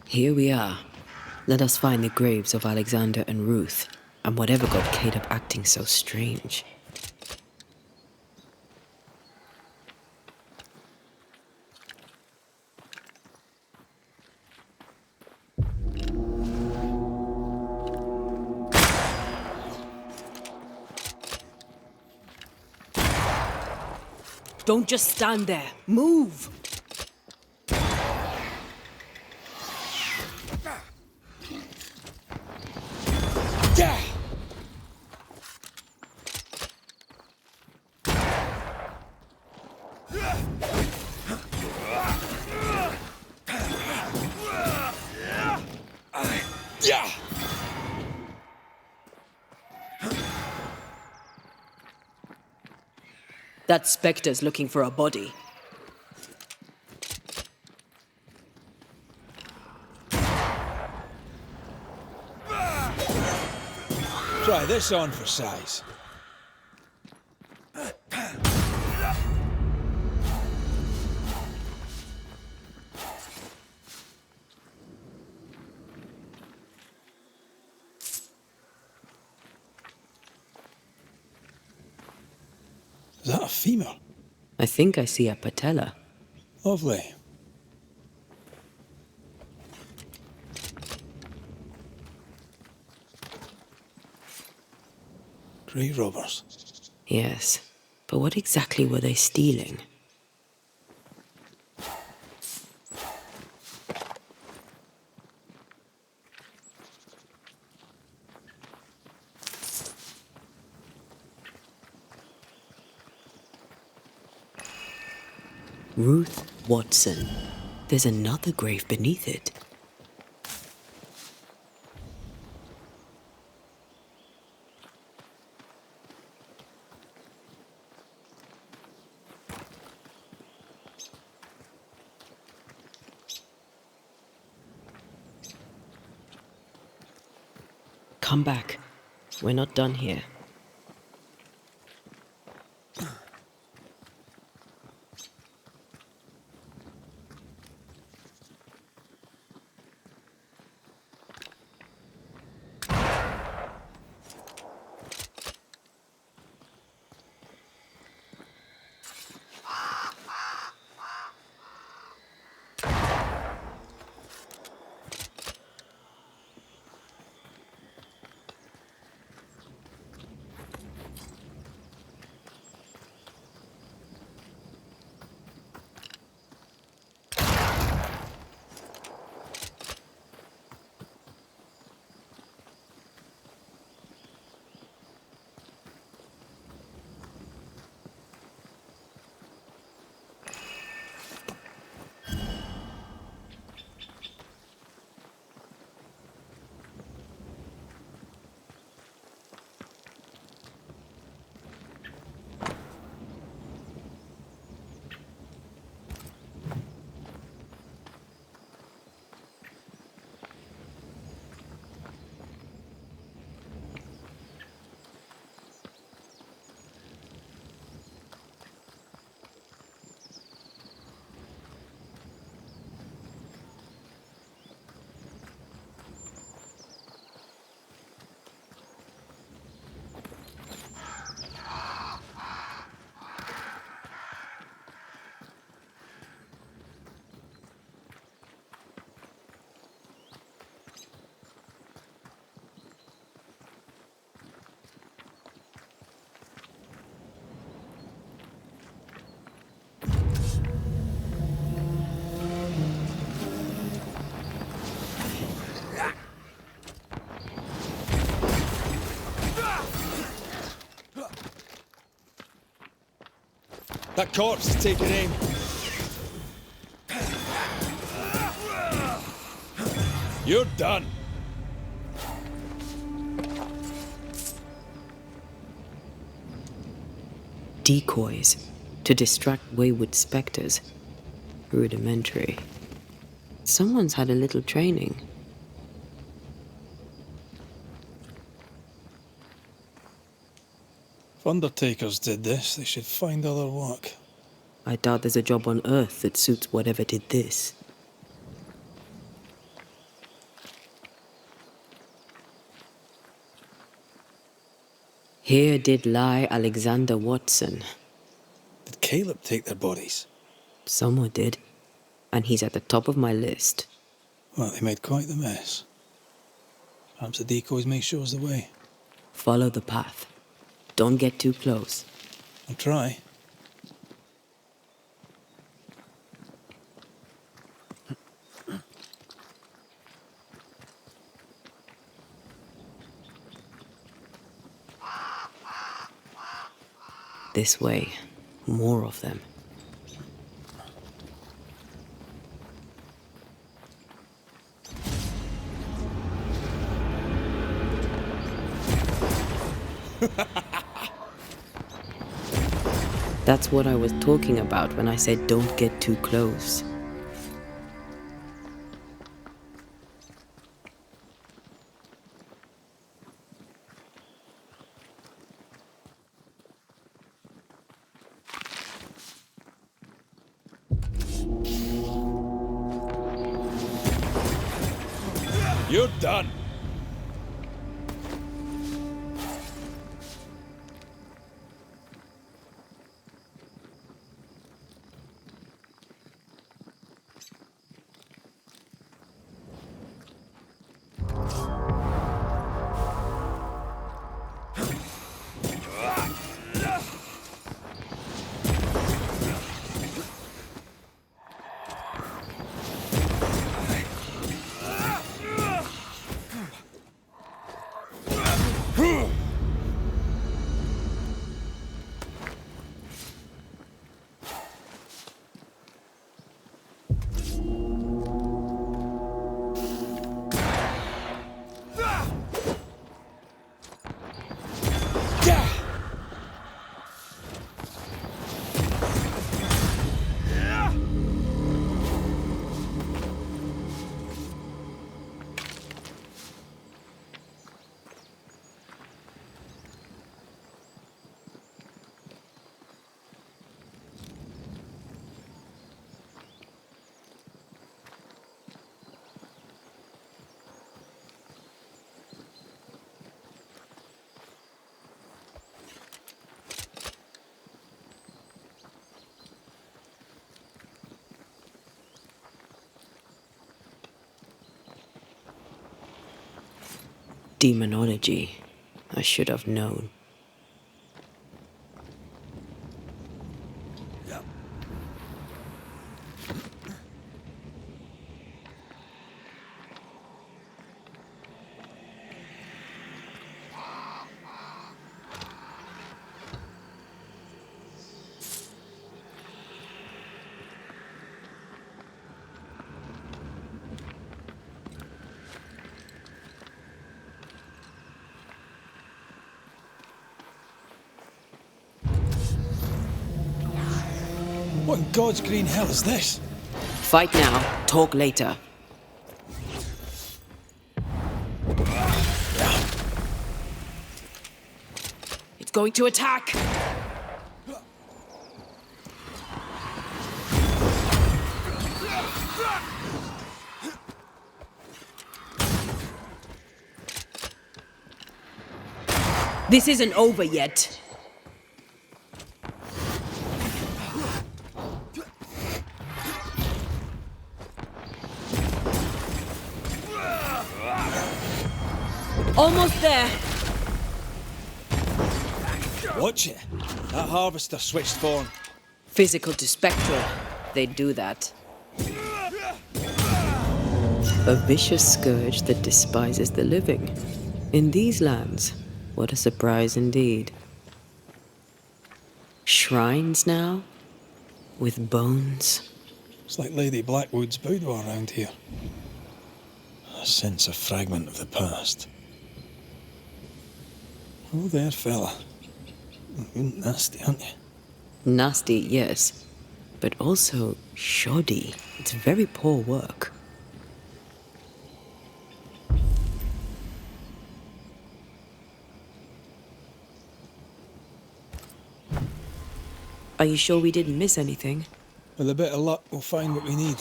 Here we are. Let us find the graves of Alexander and Ruth, and whatever got Caleb acting so strange. Don't just stand there. Move! That specter's looking for a body. Try this on for size. Is that a femur? I think I see a patella. Lovely. Grave robbers. Yes, but what exactly were they stealing? Ruth Watson. There's another grave beneath it. Come back. We're not done here. That corpse is taking aim. You're done. Decoys to distract wayward spectres. Rudimentary. Someone's had a little training. If undertakers did this, they should find other work. I doubt there's a job on Earth that suits whatever did this. Here did lie Alexander Watson. Did Caleb take their bodies? Someone did. And he's at the top of my list. Well, they made quite the mess. Perhaps the decoys may show us the way. Follow the path. Don't get too close. I'll try. This way. More of them. That's what I was talking about when I said don't get too close. You're done. Demonology. I should have known. What in God's green hell is this? Fight now, talk later. It's going to attack! This isn't over yet. Almost there. Watch it. That harvester switched form. Physical to spectral. They do that. A vicious scourge that despises the living. In these lands, what a surprise indeed. Shrines now? With bones? It's like Lady Blackwood's boudoir around here. I sense a fragment of the past. Oh, there, fella. You're nasty, aren't you? Nasty, yes. But also shoddy. It's very poor work. Are you sure we didn't miss anything? With a bit of luck, we'll find what we need.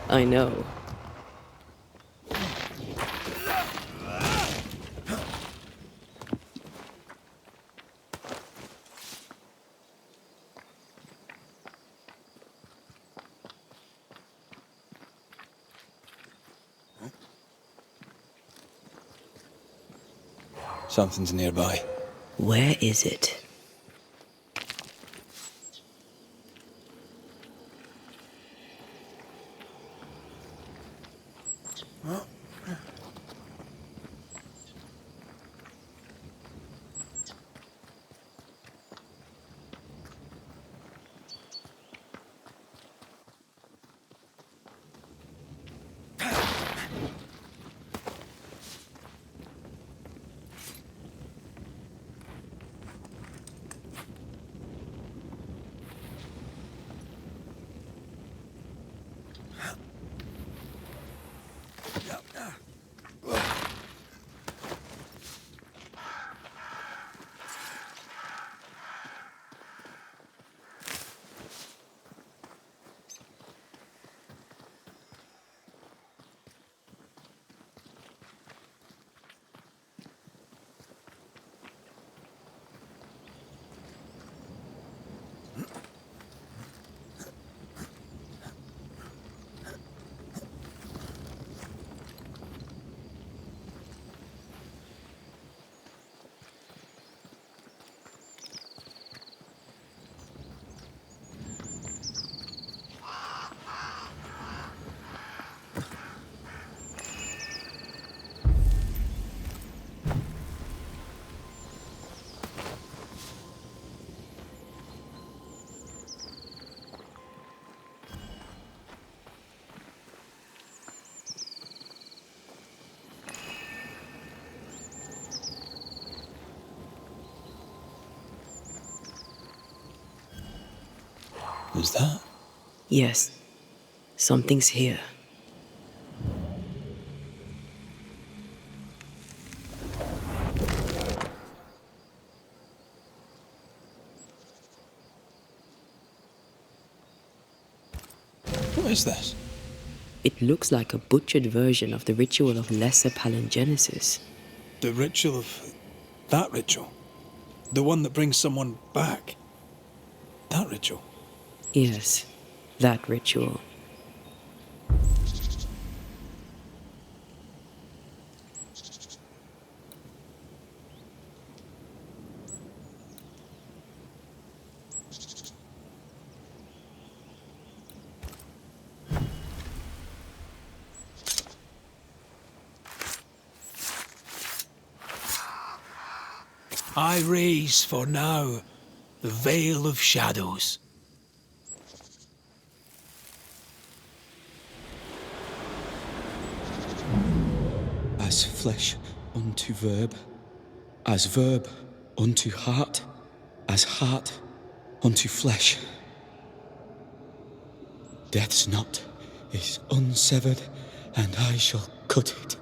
I know. Something's nearby. Where is it? Is that? Yes. Something's here. What is this? It looks like a butchered version of the ritual of Lesser Palingenesis. The ritual of... that ritual? The one that brings someone back? That ritual? Yes. That ritual. I raise for now the veil of shadows. As flesh unto verb, as verb unto heart, as heart unto flesh. Death's knot is unsevered, and I shall cut it.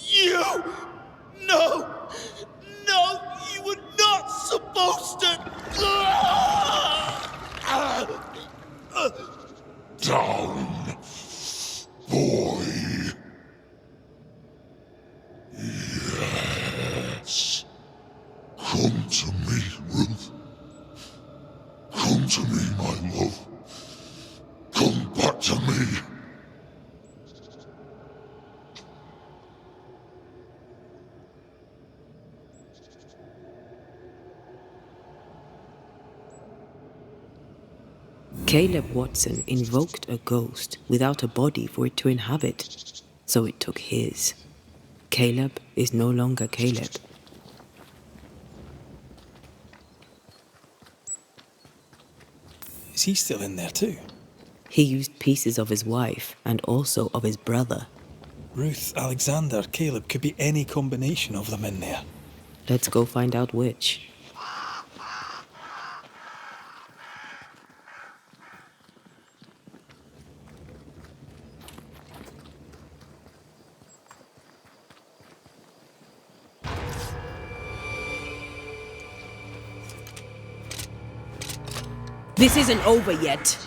You! No! No! You were not supposed to! Down, boy. Yes. Come to me, Ruth. Come to me, my love. Come back to me. Caleb Watson invoked a ghost without a body for it to inhabit, so it took his. Caleb is no longer Caleb. Is he still in there too? He used pieces of his wife and also of his brother. Ruth, Alexander, Caleb, could be any combination of them in there. Let's go find out which. This isn't over yet.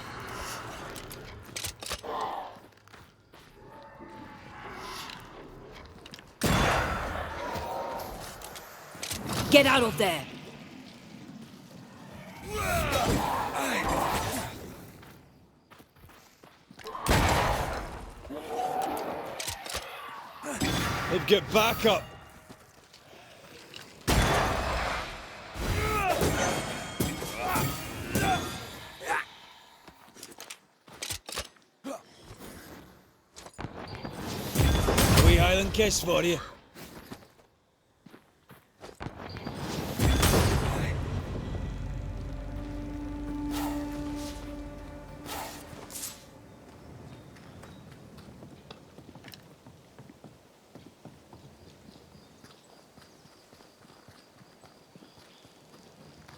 Get out of there! They've got backup. A wee Highland kiss for you.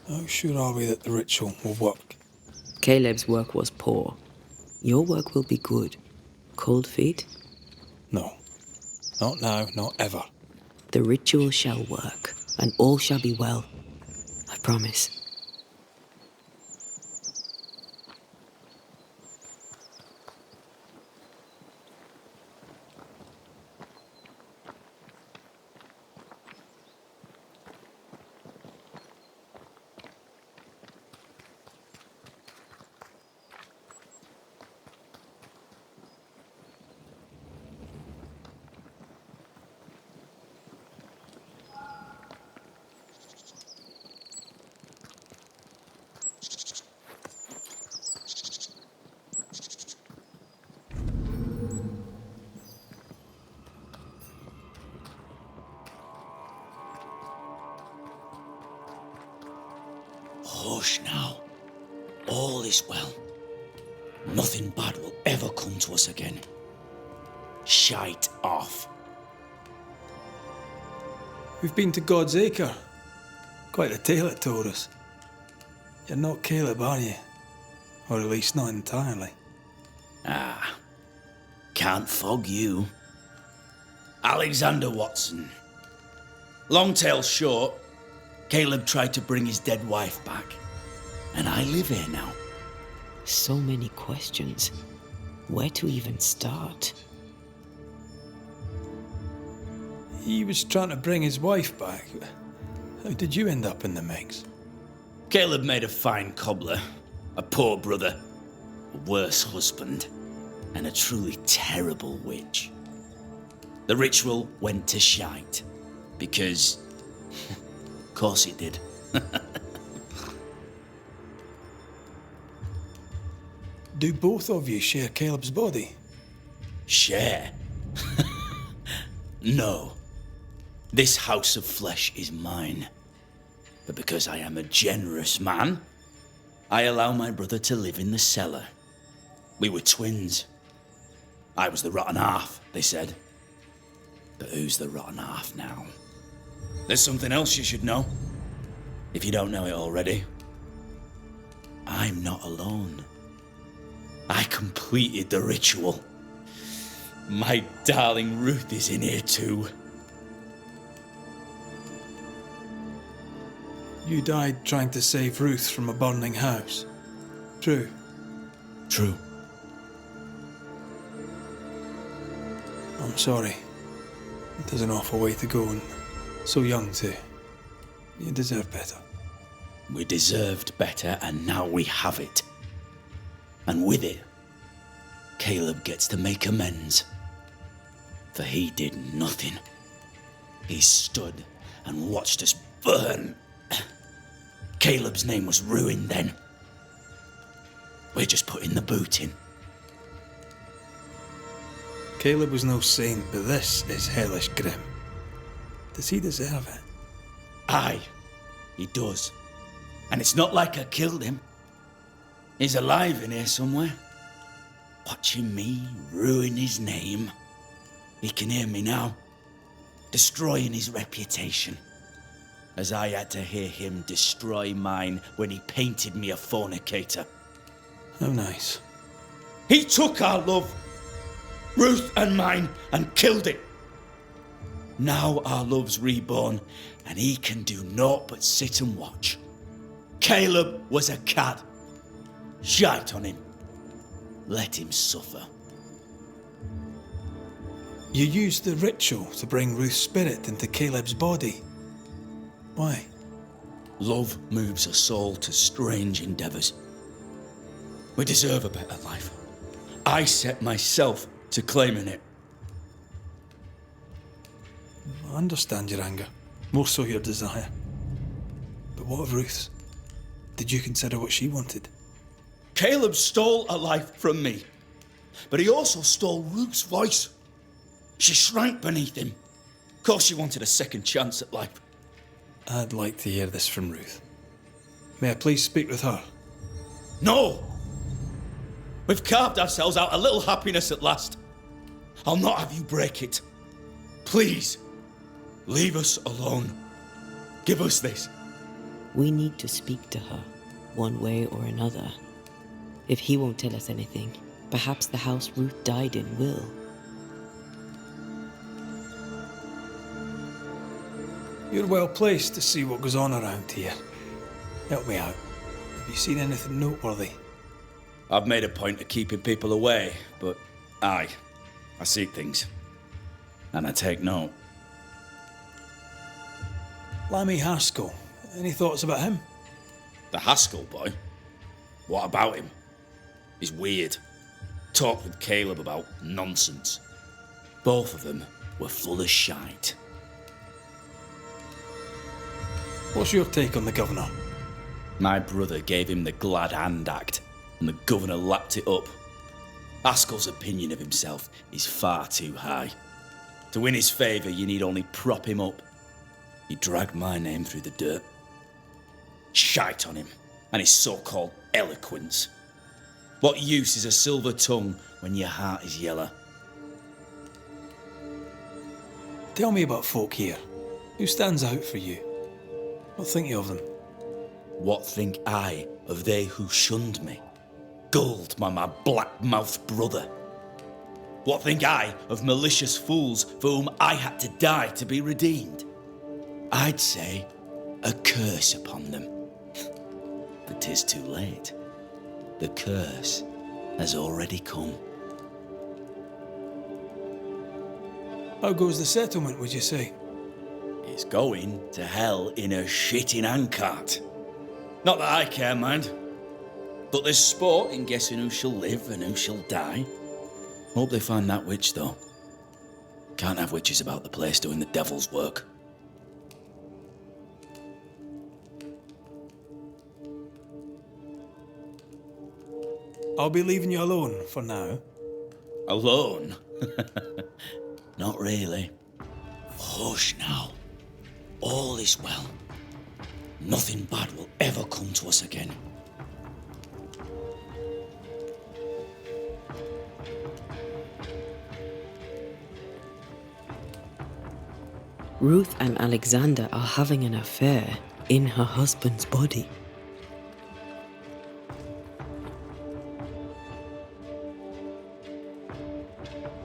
How sure are we that the ritual will work? Caleb's work was poor. Your work will be good. Cold feet? No. Not now, not ever. The ritual shall work, and all shall be well. I promise. Hush now. All is well. Nothing bad will ever come to us again. Shite off. We've been to God's Acre. Quite a tale it told us. You're not Caleb, are you? Or at least not entirely. Ah, can't fog you. Alexander Watson. Long tale short, Caleb tried to bring his dead wife back, and I live here now. So many questions. Where to even start? He was trying to bring his wife back. How did you end up in the mix? Caleb made a fine cobbler, a poor brother, a worse husband, and a truly terrible witch. The ritual went to shite, because... of course it did. Do both of you share Caleb's body? Share? No. This house of flesh is mine. But because I am a generous man, I allow my brother to live in the cellar. We were twins. I was the rotten half, they said. But who's the rotten half now? There's something else you should know, if you don't know it already. I'm not alone. I completed the ritual. My darling Ruth is in here too. You died trying to save Ruth from a burning house. True. True. I'm sorry. It is an awful way to go, and so young too. You deserve better. We deserved better, and now we have it. And with it, Caleb gets to make amends. For he did nothing. He stood and watched us burn. Caleb's name was ruined then. We're just putting the boot in. Caleb was no saint, but this is hellish grim. Does he deserve it? Aye, he does. And it's not like I killed him. He's alive in here somewhere. Watching me ruin his name. He can hear me now. Destroying his reputation. As I had to hear him destroy mine when he painted me a fornicator. How nice. He took our love, Ruth and mine, and killed it. Now our love's reborn, and he can do naught but sit and watch. Caleb was a cad. Shite on him. Let him suffer. You used the ritual to bring Ruth's spirit into Caleb's body. Why? Love moves a soul to strange endeavours. We deserve a better life. I set myself to claiming it. I understand your anger, more so your desire. But what of Ruth's? Did you consider what she wanted? Caleb stole a life from me, but he also stole Ruth's voice. She shrank beneath him. Of course she wanted a second chance at life. I'd like to hear this from Ruth. May I please speak with her? No! We've carved ourselves out a little happiness at last. I'll not have you break it. Please, leave us alone. Give us this. We need to speak to her, one way or another. If he won't tell us anything, perhaps the house Ruth died in will. You're well placed to see what goes on around here. Help me out. Have you seen anything noteworthy? I've made a point of keeping people away, but I see things. And I take note. Lammy Haskell. Any thoughts about him? The Haskell boy? What about him? He's weird. Talked with Caleb about nonsense. Both of them were full of shite. What's your take on the governor? My brother gave him the Glad Hand Act, and the governor lapped it up. Haskell's opinion of himself is far too high. To win his favour, you need only prop him up. He dragged my name through the dirt. Shite on him, and his so-called eloquence. What use is a silver tongue when your heart is yellow? Tell me about folk here. Who stands out for you? What think you of them? What think I of they who shunned me, gulled by my black-mouthed brother? What think I of malicious fools for whom I had to die to be redeemed? I'd say a curse upon them. But 'tis too late. The curse has already come. How goes the settlement, would you say? It's going to hell in a shitting handcart. Not that I care, mind. But there's sport in guessing who shall live and who shall die. Hope they find that witch, though. Can't have witches about the place doing the devil's work. I'll be leaving you alone for now. Alone? Not really. Hush now. All is well. Nothing bad will ever come to us again. Ruth and Alexander are having an affair in her husband's body.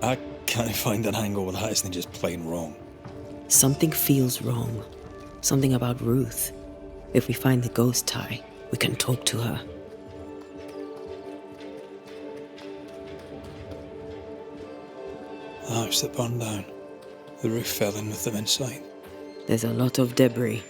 I can't find an angle where that isn't just plain wrong. Something feels wrong. Something about Ruth. If we find the ghost tie, we can talk to her. The house that burned down. The roof fell in with them inside. There's a lot of debris.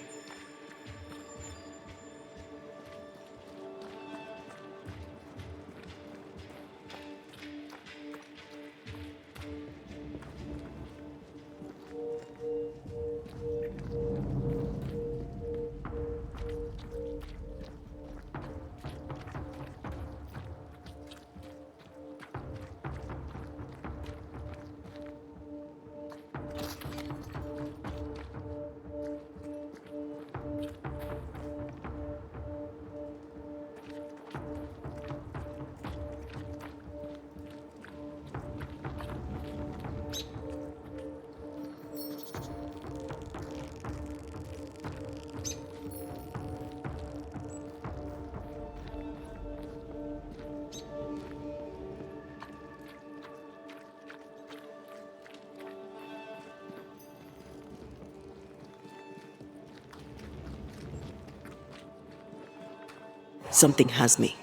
Something has me.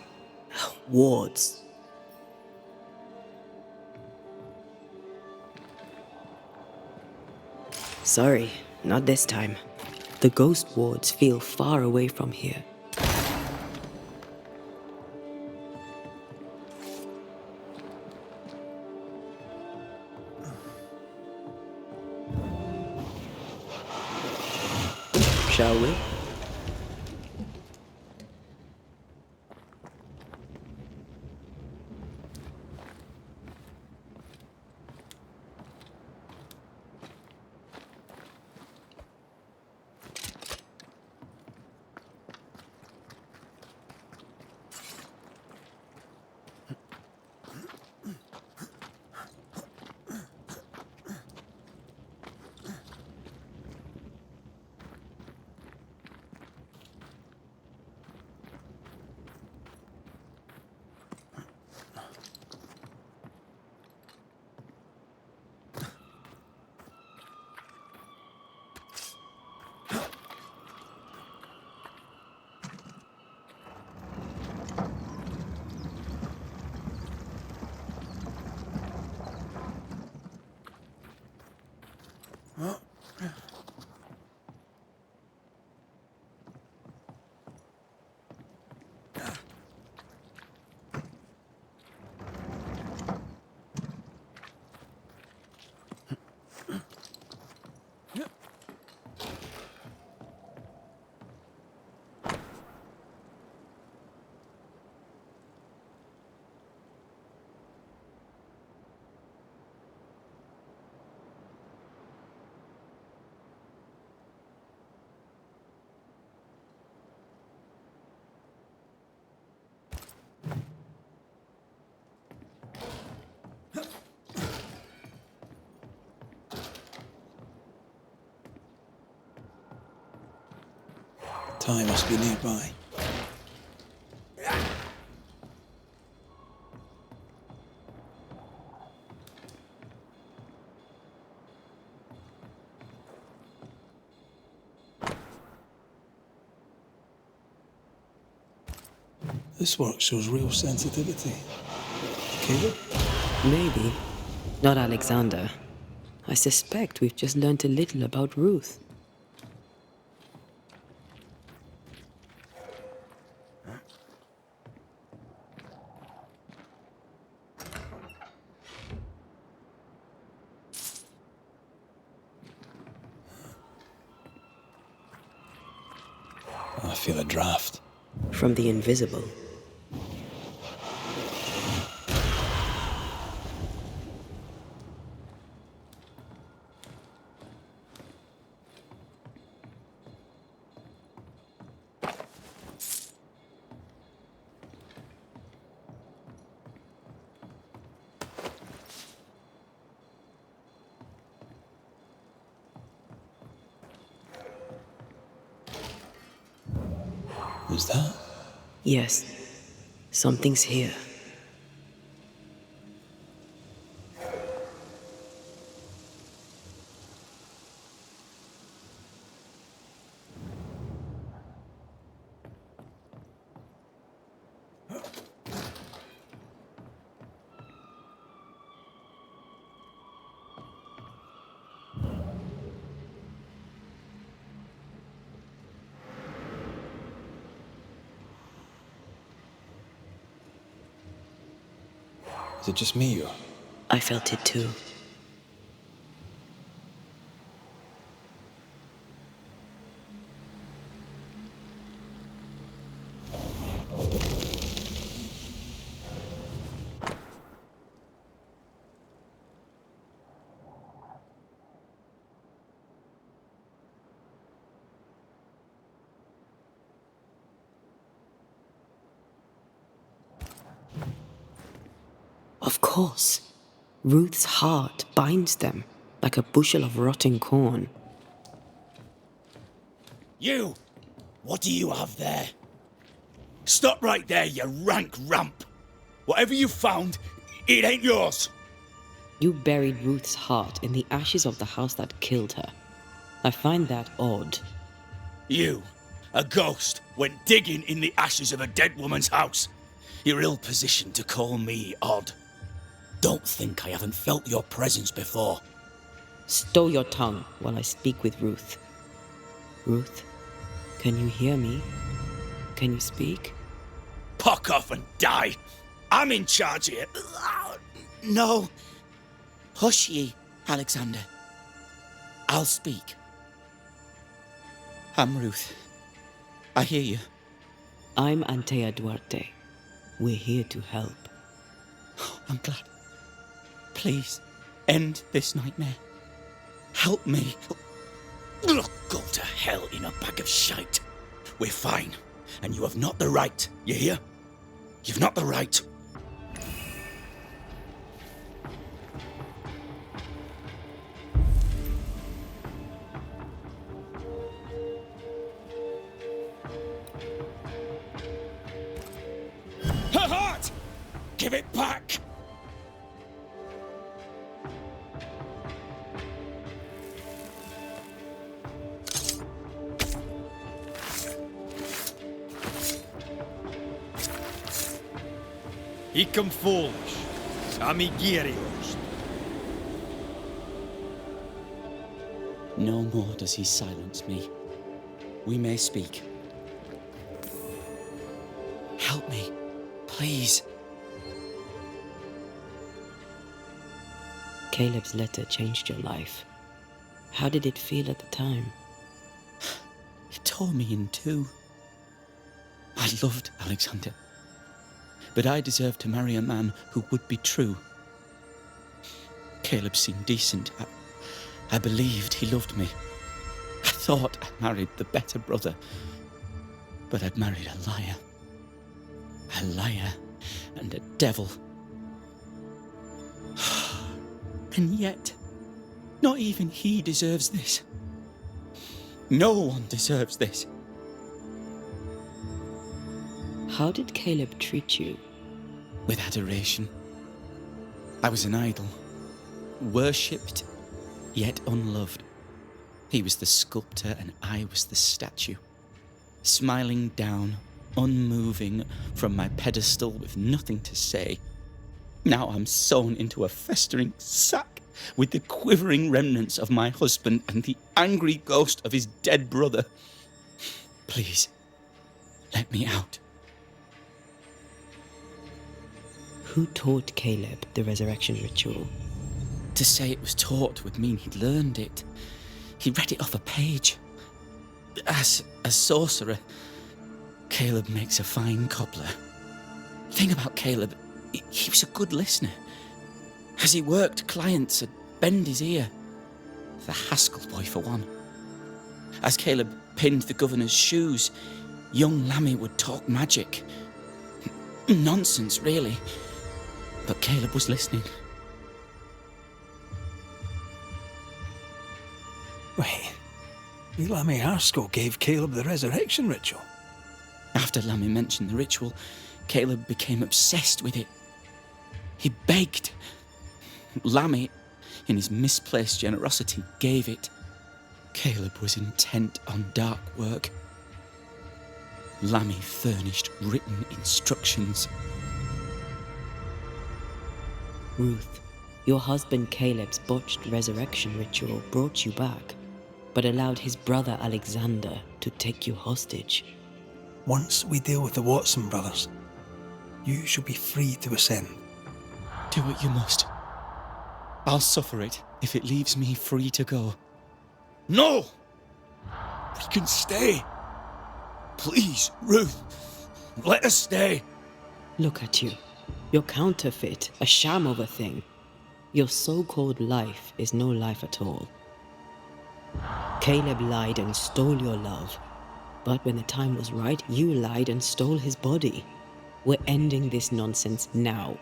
Wards. Sorry, not this time. The ghost wards feel far away from here. Shall we? Ty must be nearby. This work shows real sensitivity. Caleb? Maybe. Not Alexander. I suspect we've just learnt a little about Ruth. I feel a draft. From the invisible. Is that? Yes. Something's here. Is it just me or? I felt it too. Of course. Ruth's heart binds them like a bushel of rotting corn. You! What do you have there? Stop right there, you rank ramp! Whatever you found, it ain't yours! You buried Ruth's heart in the ashes of the house that killed her. I find that odd. You, a ghost, went digging in the ashes of a dead woman's house. You're ill-positioned to call me odd. Don't think I haven't felt your presence before. Stow your tongue while I speak with Ruth. Ruth, can you hear me? Can you speak? Puck off and die! I'm in charge here. No. Hush ye, Alexander. I'll speak. I'm Ruth. I hear you. I'm Antea Duarte. We're here to help. I'm glad. Please, end this nightmare. Help me. Go to hell in a bag of shite. We're fine, and you have not the right, you hear? You've not the right. Her heart! Give it back! Icum foolish. Amigirios. No more does he silence me. We may speak. Help me, please. Caleb's letter changed your life. How did it feel at the time? It tore me in two. I loved Alexander, but I deserved to marry a man who would be true. Caleb seemed decent. I believed he loved me. I thought I married the better brother, but I'd married a liar. A liar and a devil. And yet, not even he deserves this. No one deserves this. How did Caleb treat you? With adoration. I was an idol. Worshipped, yet unloved. He was the sculptor and I was the statue. Smiling down, unmoving from my pedestal with nothing to say. Now I'm sewn into a festering sack with the quivering remnants of my husband and the angry ghost of his dead brother. Please, let me out. Who taught Caleb the resurrection ritual? To say it was taught would mean he'd learned it. He read it off a page. As a sorcerer, Caleb makes a fine cobbler. The thing about Caleb, he was a good listener. As he worked, clients would bend his ear. The Haskell boy, for one. As Caleb pinned the governor's shoes, young Lammy would talk magic. Nonsense, really. But Caleb was listening. Wait, Lammy Haskell gave Caleb the resurrection ritual? After Lammy mentioned the ritual, Caleb became obsessed with it. He begged. Lammy, in his misplaced generosity, gave it. Caleb was intent on dark work. Lammy furnished written instructions. Ruth, your husband Caleb's botched resurrection ritual brought you back, but allowed his brother Alexander to take you hostage. Once we deal with the Watson brothers, you shall be free to ascend. Do what you must. I'll suffer it if it leaves me free to go. No! We can stay. Please, Ruth, let us stay. Look at you. You're counterfeit, a sham of a thing. Your so-called life is no life at all. Caleb lied and stole your love. But when the time was right, you lied and stole his body. We're ending this nonsense now.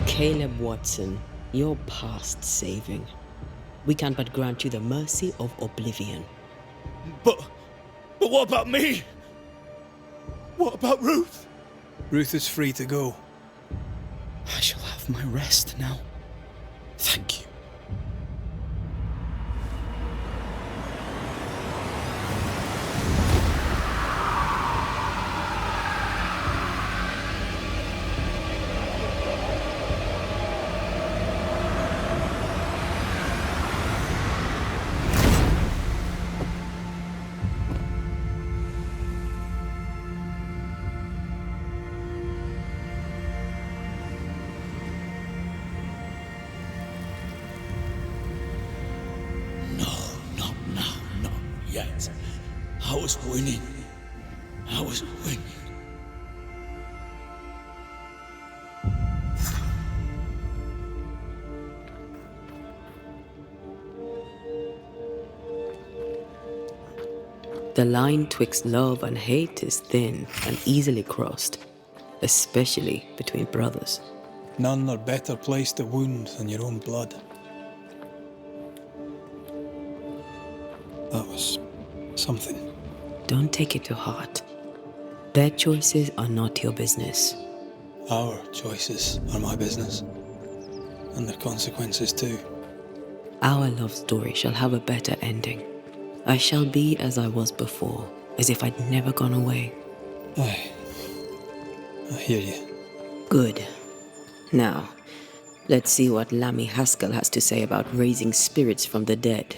Caleb Watson, you're past saving. We can but grant you the mercy of oblivion. But what about me? What about Ruth? Ruth is free to go. I shall have my rest now. Thank you. Yet. I was winning. I was winning. The line twixt love and hate is thin and easily crossed, especially between brothers. None are better placed to wound than your own blood. That was something. Don't take it to heart. Their choices are not your business. Our choices are my business. And their consequences too. Our love story shall have a better ending. I shall be as I was before, as if I'd never gone away. Aye. I hear you. Good. Now, let's see what Lammy Haskell has to say about raising spirits from the dead.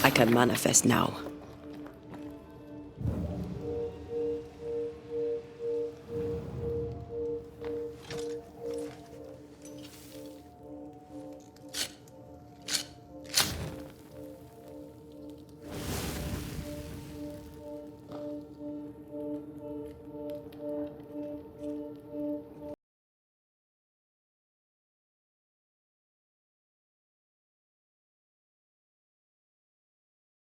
I can manifest now.